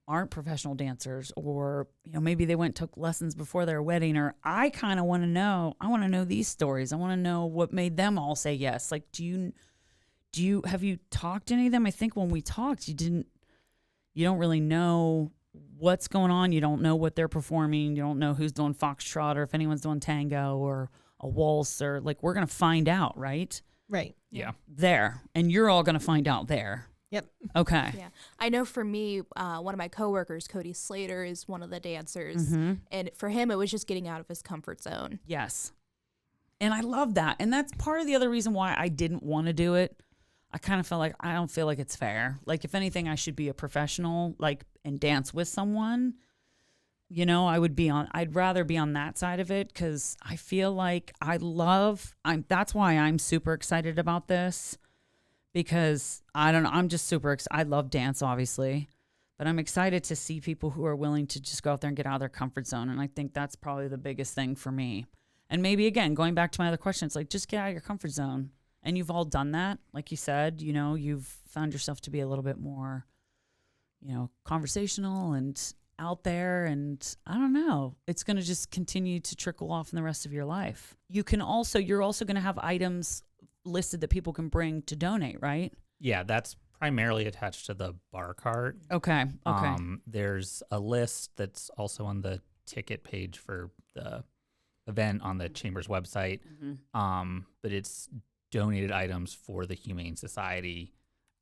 aren't professional dancers, or, you know, maybe they took lessons before their wedding, or I kind of want to know these stories. I want to know what made them all say yes. Like, have you talked to any of them? I think when we talked, you don't really know what's going on. You don't know what they're performing. You don't know who's doing foxtrot or if anyone's doing tango or a waltz, or we're going to find out, right? Right. Yeah. There. And you're all going to find out there. Yep. Okay. Yeah. I know for me, one of my coworkers, Cody Slater, is one of the dancers. And for him, it was just getting out of his comfort zone. Yes. And I love that. And that's part of the other reason why I didn't want to do it. I kind of felt like I don't feel like it's fair. Like, if anything, I should be a professional, and dance with someone. You know, I'd rather be on that side of it, because I feel like that's why I'm super excited about this, because I'm just super excited. I love dance, obviously, but I'm excited to see people who are willing to just go out there and get out of their comfort zone. And I think that's probably the biggest thing for me. And maybe, again, going back to my other question, it's just get out of your comfort zone. And you've all done that. Like you said, you know, you've found yourself to be a little bit more, you know, conversational and out there, and I don't know, it's going to just continue to trickle off in the rest of your life. You're also going to have items listed that people can bring to donate, right? Yeah, that's primarily attached to the bar cart. Okay. There's a list that's also on the ticket page for the event on the Chamber's website. But it's donated items for the Humane Society.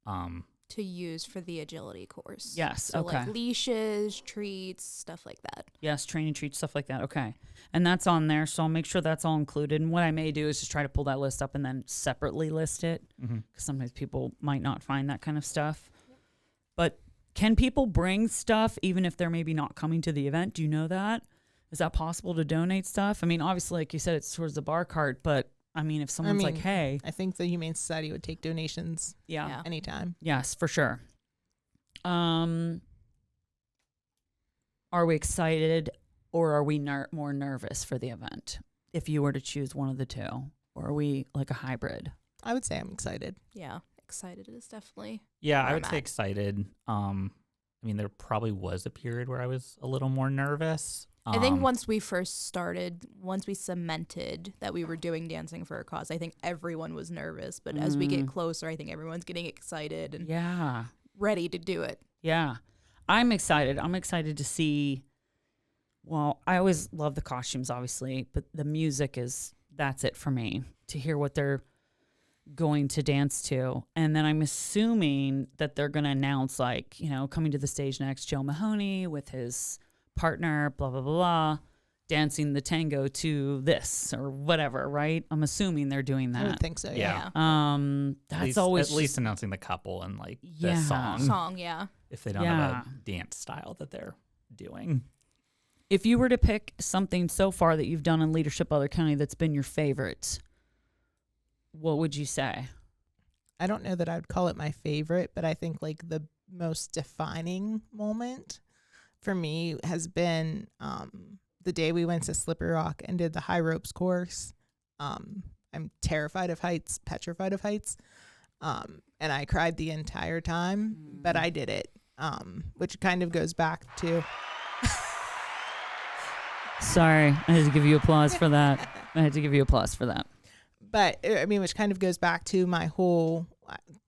To use for the agility course. Yes. So okay. Leashes, treats, stuff like that. Yes, training treats, stuff like that. Okay. And that's on there, so I'll make sure that's all included. And what I may do is just try to pull that list up and then separately list it, because sometimes people might not find that kind of stuff. But can people bring stuff even if they're maybe not coming to the event? Do you know that? Is that possible to donate stuff? I mean, obviously, like you said, it's towards the bar cart, but I mean, if someone's like, hey. I think the Humane Society would take donations anytime. Yes, for sure. Are we excited, or are we more nervous for the event? If you were to choose one of the two. or are we like a hybrid? I would say I'm excited. Yeah, excited is definitely. Yeah, I where would I'm say at. excited. I mean, there probably was a period where I was a little more nervous. I think once we cemented that we were doing Dancing for a Cause, I think everyone was nervous. But as we get closer, I think everyone's getting excited and ready to do it. Yeah. I'm excited. I'm excited to see. Well, I always love the costumes, obviously, but the music that's it for me, to hear what they're going to dance to. And then I'm assuming that they're going to announce, like, coming to the stage next, Joe Mahoney with his partner, blah, blah, blah, blah, dancing the tango to this or whatever, right? I'm assuming they're doing I would that. think so. Yeah. That's always at least announcing the couple and like Yeah. the song. Song, yeah. If they don't have a dance style that they're doing. If you were to pick something so far that you've done in Leadership Butler County that's been your favorite, what would you say? I don't know that I would call it my favorite, but I think like the most defining moment for me has been the day we went to Slippery Rock and did the high ropes course. I'm terrified of heights, petrified of heights. And I cried the entire time, but I did it, which kind of goes back to... Sorry, I had to give you applause for that. But I mean, which kind of goes back to my whole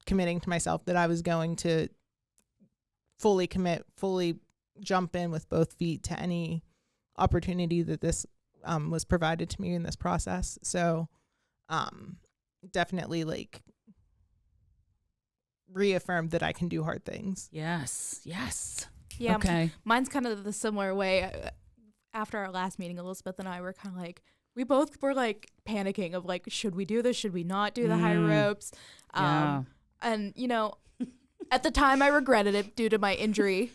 committing to myself that I was going to fully commit, fully jump in with both feet to any opportunity that this was provided to me in this process. So definitely like reaffirmed that I can do hard things. Yes. Yeah. Okay. Mine's kind of the similar way. After our last meeting, Elizabeth and I were kind of like, we both were like panicking of like, should we do this? Should we not do the high ropes? Yeah. And, at the time I regretted it due to my injury.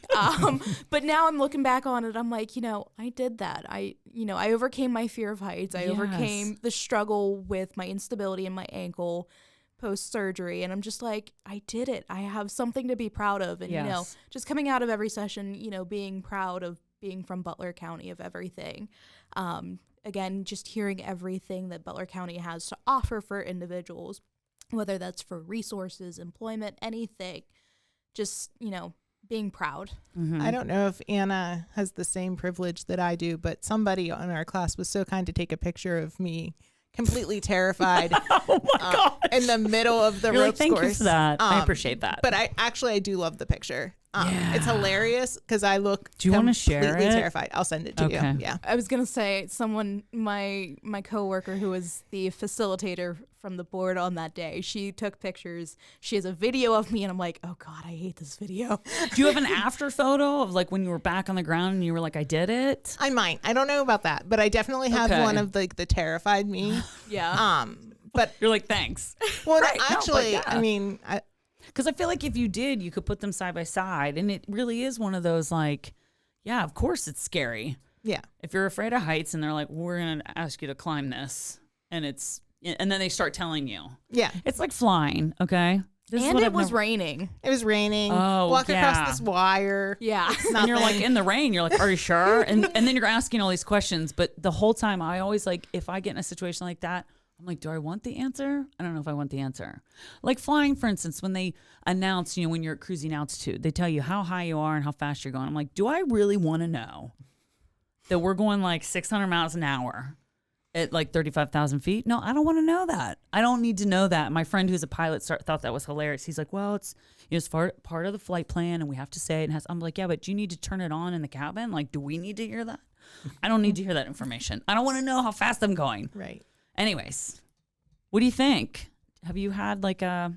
But now I'm looking back on it. I'm like, I did that. I overcame my fear of heights. I overcame the struggle with my instability in my ankle post-surgery. And I'm just like, I did it. I have something to be proud of. And, just coming out of every session, being proud of being from Butler County, of everything. Again, just hearing everything that Butler County has to offer for individuals, whether that's for resources, employment, anything, just, being proud. Mm-hmm. I don't know if Anna has the same privilege that I do, but somebody in our class was so kind to take a picture of me completely terrified Oh my God. in the middle of the You're like, ropes thank course. you for that. I appreciate that. But I do love the picture. It's hilarious because I look Do you wanna share completely it? terrified. I'll send it to Okay. you. Yeah. I was going to say my coworker who was the facilitator from the board on that day, she took pictures. She has a video of me and I'm like, oh God, I hate this video. Do you have an after photo of like when you were back on the ground and you were like, I did it? I might. I don't know about that, but I definitely have Okay. one of the terrified me. Yeah. But You're like, thanks. well, Right, no, but actually, yeah. I mean, Because I feel like if you did, you could put them side by side. And it really is one of those like, yeah, of course it's scary. yeah. If you're afraid of heights and they're like, we're going to ask you to climb this. And then they start telling you. Yeah. It's like flying, okay? This is And what it I've was never- raining. It was raining. Oh, Walk yeah. across this wire. Yeah. And you're like in the rain. You're like, are you sure? And then you're asking all these questions. But the whole time, I always like, if I get in a situation like that, I'm like, do I want the answer? I don't know if I want the answer. Like flying, for instance, when they announce, when you're at cruising altitude, they tell you how high you are and how fast you're going. I'm like, do I really want to know that we're going like 600 miles an hour at like 35,000 feet? No, I don't want to know that. I don't need to know that. My friend who's a pilot thought that was hilarious. He's like, well, it's part of the flight plan and we have to say it. And I'm like, yeah, but do you need to turn it on in the cabin? Like, do we need to hear that? I don't need to hear that information. I don't want to know how fast I'm going. Right. Anyways, what do you think? Have you had like or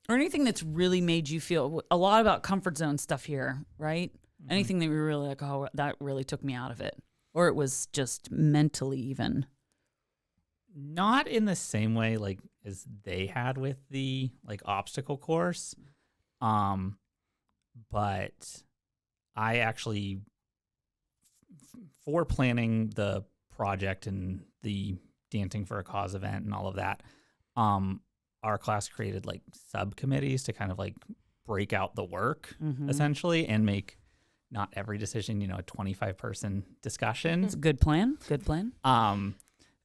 anything that's really made you feel a lot about comfort zone stuff here, right? Mm-hmm. Anything that you were really like, oh, that really took me out of it, or it was just mentally even. Not in the same way like as they had with the like obstacle course. But I actually for planning the project and the Dancing for a Cause event and all of that, our class created like subcommittees to kind of like break out the work essentially and make not every decision, a 25-person discussion. It's a good plan. Good plan.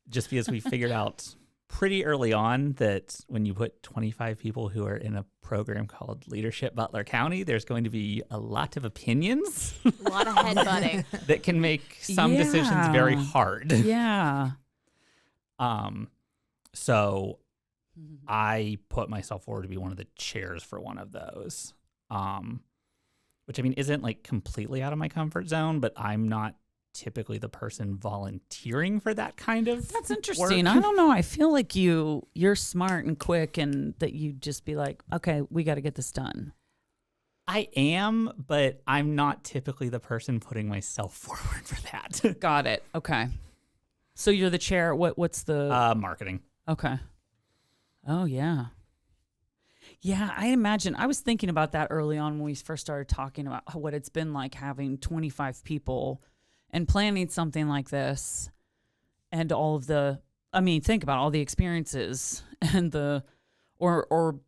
just because we figured out pretty early on that when you put 25 people who are in a program called Leadership Butler County, there's going to be a lot of opinions A lot of headbutting. that can make some decisions very hard. Yeah. So I put myself forward to be one of the chairs for one of those, which I mean isn't like completely out of my comfort zone, but I'm not typically the person volunteering for that kind of That's interesting. work. I don't know. I feel like you're smart and quick, and that you'd just be like, okay, we got to get this done. I am, but I'm not typically the person putting myself forward for that. Got it. Okay. So you're the chair. What's the Marketing. Okay. Oh, yeah. Yeah, I imagine. I was thinking about that early on when we first started talking about what it's been like having 25 people and planning something like this, and all of the, I mean, think about all the experiences and or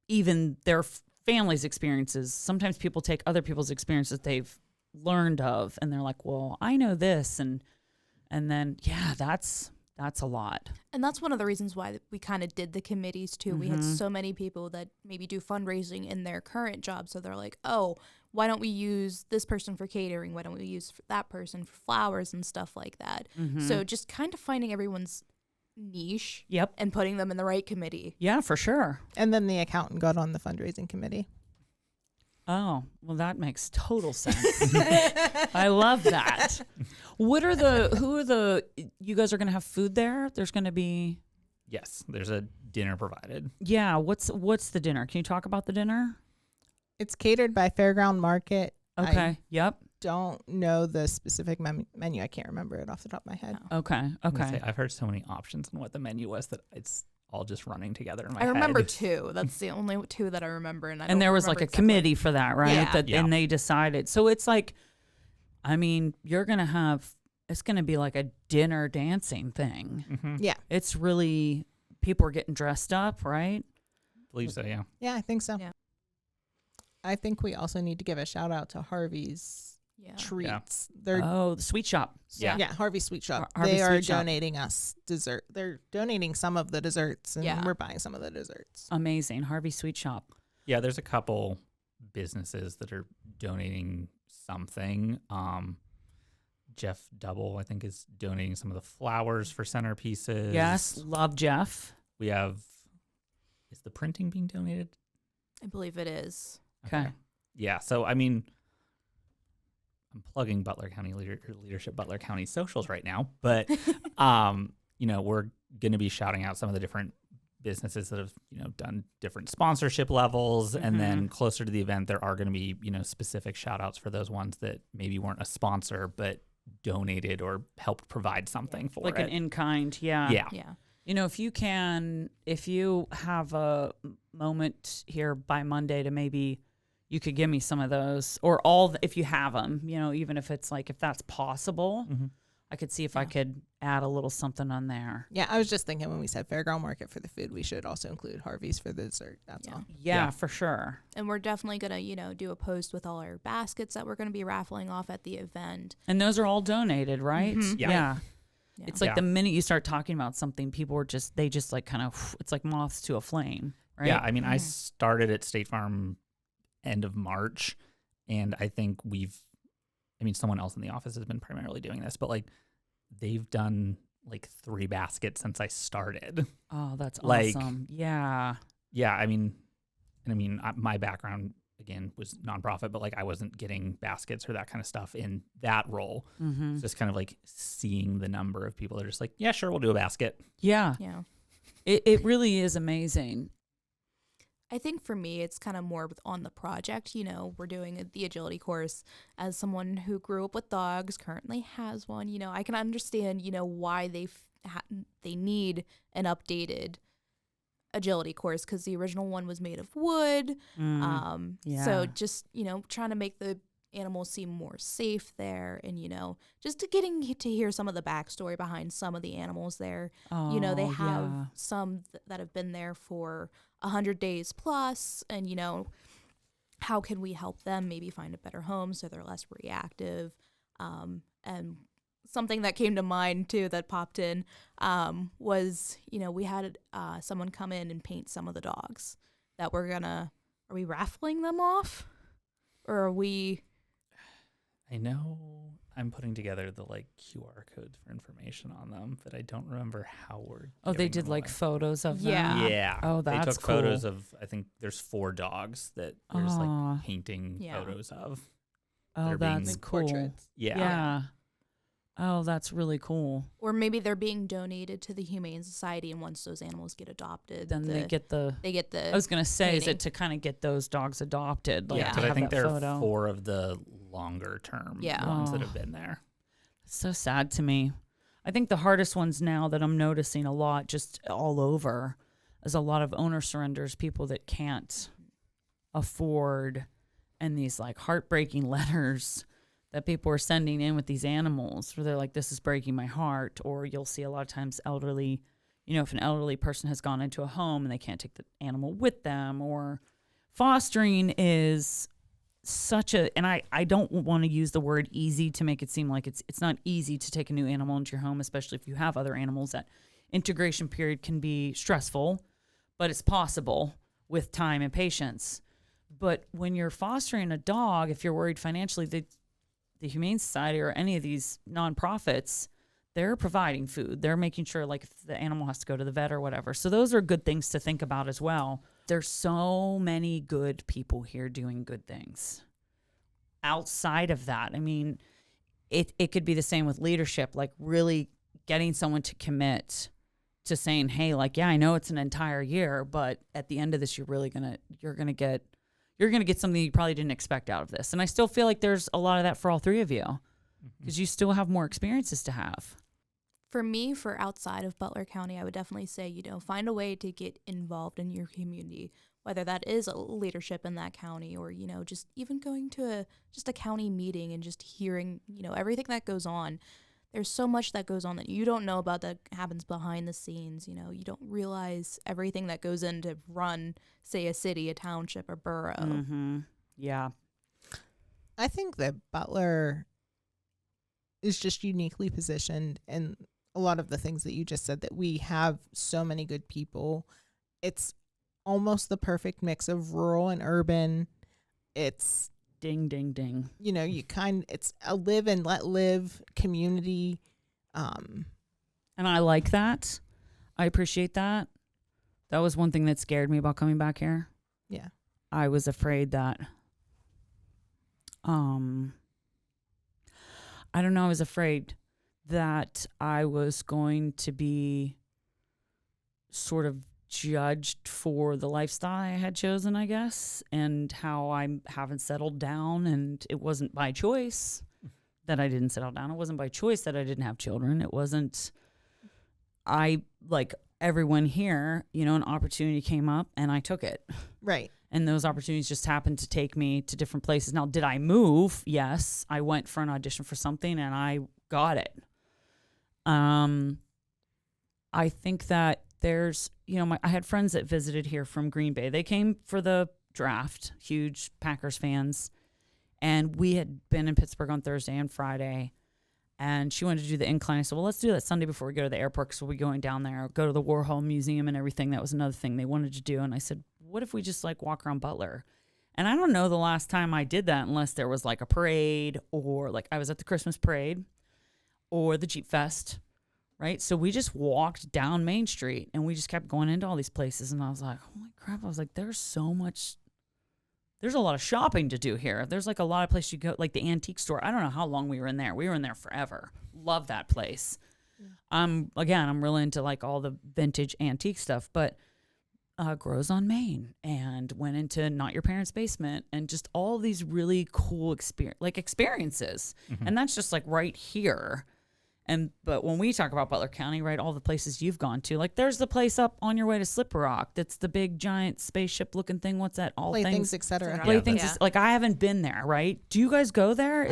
even their family's experiences. Sometimes people take other people's experiences they've learned of, and they're like, well, I know this. And then, yeah, that's a lot. And that's one of the reasons why we kind of did the committees too. We had so many people that maybe do fundraising in their current job. So they're like, oh, why don't we use this person for catering? Why don't we use that person for flowers and stuff like that? So just kind of finding everyone's niche Yep. and putting them in the right committee. Yeah, for sure. And then the accountant got on the fundraising committee. Oh, well, that makes total sense. I love that. Who are the, you guys are going to have food there? There's going to be, Yes, there's a dinner provided. yeah. What's the dinner? Can you talk about the dinner? It's catered by Fairground Market. Okay. I Yep. don't know the specific menu. I can't remember it off the top of my head. Okay. I'm gonna Okay. say, I've heard so many options on what the menu was that it's all just running together in my I remember head. 2. That's the only 2 that I remember. And there was like a committee for that, right? Yeah. Yeah. And they decided. So it's like, I mean, it's going to be like a dinner dancing thing. Mm-hmm. Yeah. It's really, people are getting dressed up, right? Believe so, yeah. Yeah, I think so. Yeah. I think we also need to give a shout out to Harvey's Treats. They're Oh, the sweet shop. Yeah. Harvey's Sweet Shop. Harvey's they are Sweet Shop. donating us dessert. They're donating some of the desserts, and Yeah. we're buying some of the desserts. Amazing. Harvey Sweet Shop. Yeah, there's a couple businesses that are donating something. Jeff Double, I think, is donating some of the flowers for centerpieces. Yes. Love Jeff. We have, is the printing being donated? I believe it is. Okay. Yeah, so I mean, I'm plugging Butler County Leadership Butler County socials right now, but we're going to be shouting out some of the different businesses that have done different sponsorship levels, and then closer to the event, there are going to be specific shout outs for those ones that maybe weren't a sponsor but donated or helped provide something for Like it. an in-kind. Yeah. Yeah. If you have a moment here by Monday to maybe you could give me some of those, or if you have them, even if it's like, if that's possible, I could see if I could add a little something on there. Yeah, I was just thinking when we said Fairground Market for the food, we should also include Harvey's for the dessert. That's all. Yeah, for sure. And we're definitely going to, do a post with all our baskets that we're going to be raffling off at the event. And those are all donated, right? Yeah. Yeah. Yeah. It's like the minute you start talking about something, people are they just like kind of, it's like moths to a flame, right? Yeah, I mean, I started at State Farm end of March, and I think someone else in the office has been primarily doing this, but like they've done like 3 baskets since I started. Oh, that's Like- awesome. Yeah. Yeah, my background again was nonprofit, but like I wasn't getting baskets or that kind of stuff in that role. Mm-hmm. It's just kind of like seeing the number of people that are just like, yeah, sure, we'll do a basket. Yeah. Yeah. It really is amazing. I think for me, it's kind of more on the project. We're doing the agility course. As someone who grew up with dogs, currently has one, I can understand, why they need an updated agility course, because the original one was made of wood. Yeah. So just, trying to make the animals seem more safe there, and, just getting to hear some of the backstory behind some of the animals there. They have some that have been there for 100 days plus, and how can we help them maybe find a better home so they're less reactive, and something that came to mind too that popped in was, we had someone come in and paint some of the dogs that are we raffling them off, or are we? I know I'm putting together the QR codes for information on them, but I don't remember how we're. Oh, they did away. photos of them. Yeah. Oh, that's They took cool. photos of. I think there's 4 dogs that there's painting photos of. Oh, that's cool. Portraits. Yeah. Oh, that's really cool. Or maybe they're being donated to the Humane Society, and once those animals get adopted, Then they get the. I was gonna say, is painting. it to kind of get those dogs adopted? Like, Yeah, to but I have think that there photo? are 4 of the longer term ones that have been there. So sad to me. I think the hardest ones now that I'm noticing a lot, just all over, is a lot of owner surrenders, people that can't afford, and these like heartbreaking letters that people are sending in with these animals where they're like, this is breaking my heart. Or you'll see a lot of times elderly, if an elderly person has gone into a home and they can't take the animal with them, or fostering is such a, and I don't want to use the word easy to make it seem like it's not easy to take a new animal into your home, especially if you have other animals. That integration period can be stressful, but it's possible with time and patience. But when you're fostering a dog, if you're worried financially, the Humane Society or any of these nonprofits, they're providing food. They're making sure, like, if the animal has to go to the vet or whatever. So those are good things to think about as well. There's so many good people here doing good things. Outside of that, I mean, it could be the same with leadership, like really getting someone to commit to saying, hey, like, yeah, I know it's an entire year, but at the end of this, you're gonna get something you probably didn't expect out of this. And I still feel like there's a lot of that for all 3 of you, because you still have more experiences to have. For me, for outside of Butler County, I would definitely say, find a way to get involved in your community, whether that is a leadership in that county or, just even going to a county meeting and just hearing, everything that goes on. There's so much that goes on that you don't know about that happens behind the scenes. You don't realize everything that goes in to run, say, a city, a township, or borough. Mm-hmm. Yeah. I think that Butler is just uniquely positioned, and a lot of the things that you just said, that we have so many good people. It's almost the perfect mix of rural and urban. It's ding, ding, ding. It's a live and let live community. And I like that. I appreciate that. That was one thing that scared me about coming back here. Yeah. I was afraid that, I don't know. I was afraid that I was going to be sort of judged for the lifestyle I had chosen, I guess, and how I haven't settled down. And it wasn't by choice that I didn't settle down. It wasn't by choice that I didn't have children. It wasn't, like everyone here, an opportunity came up and I took it. Right. And those opportunities just happened to take me to different places. Now, did I move? Yes. I went for an audition for something and I got it. I think that there's, I had friends that visited here from Green Bay. They came for the draft, huge Packers fans. And we had been in Pittsburgh on Thursday and Friday. And she wanted to do the incline. I said, well, let's do that Sunday before we go to the airport, because we'll be going down there, go to the Warhol Museum and everything. That was another thing they wanted to do. And I said, what if we just walk around Butler? And I don't know the last time I did that, unless there was a parade, or I was at the Christmas parade or the Jeep Fest, right? So we just walked down Main Street and we just kept going into all these places. And I was like, holy crap. I was like, there's a lot of shopping to do here. There's a lot of places you go, like the antique store. I don't know how long we were in there. We were in there forever. Love that place. Yeah. I'm really into all the vintage antique stuff, but Grows on Main, and went into Not Your Parents' Basement, and just all these really cool experiences. Mm-hmm. And that's just right here. But when we talk about Butler County, right, all the places you've gone to, there's the place up on your way to Slippery Rock. That's the big giant spaceship looking thing. What's that? All Playthings, etc. Playthings. Yeah. I haven't been there, right? Do you guys go there?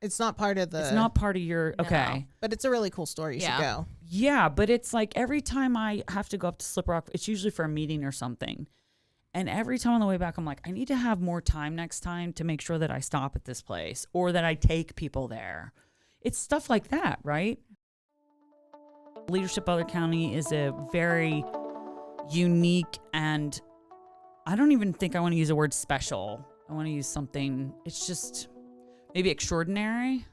It's not part of the. It's not part of your. No. Okay. But it's a really cool store. You should go. Yeah, but it's every time I have to go up to Slippery Rock, it's usually for a meeting or something. And every time on the way back, I'm I need to have more time next time to make sure that I stop at this place or that I take people there. It's stuff like that, right? Leadership Butler County is a very unique, and I don't even think I want to use the word special. I want to use something, it's just maybe extraordinary.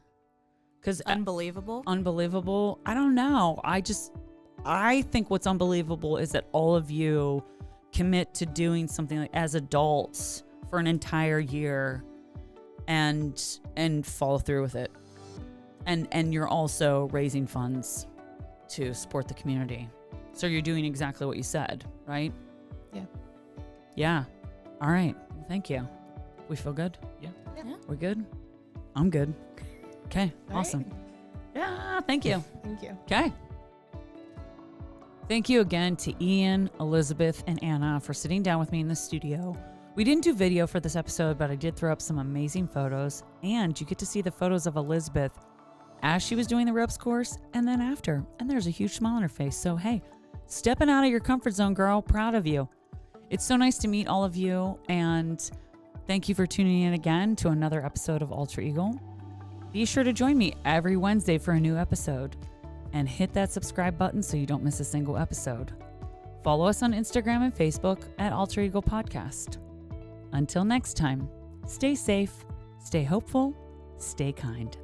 Because Unbelievable. Unbelievable. I don't know. I think what's unbelievable is that all of you commit to doing something like as adults for an entire year and follow through with it. And you're also raising funds to support the community. So you're doing exactly what you said, right? Yeah. Yeah. All right. Thank you. We feel good? Yeah. Yeah. We're good? I'm good. Okay. All Awesome. right. Yeah. Thank you. Thank you. Okay. Thank you again to Ian, Elizabeth, and Anna for sitting down with me in the studio. We didn't do video for this episode, but I did throw up some amazing photos, and you get to see the photos of Elizabeth as she was doing the ropes course and then after. And there's a huge smile on her face. So, hey, stepping out of your comfort zone, girl. Proud of you. It's so nice to meet all of you, and thank you for tuning in again to another episode of Alter Ego. Be sure to join me every Wednesday for a new episode, and hit that subscribe button so you don't miss a single episode. Follow us on Instagram and Facebook at Alter Ego Podcast. Until next time, stay safe, stay hopeful, stay kind.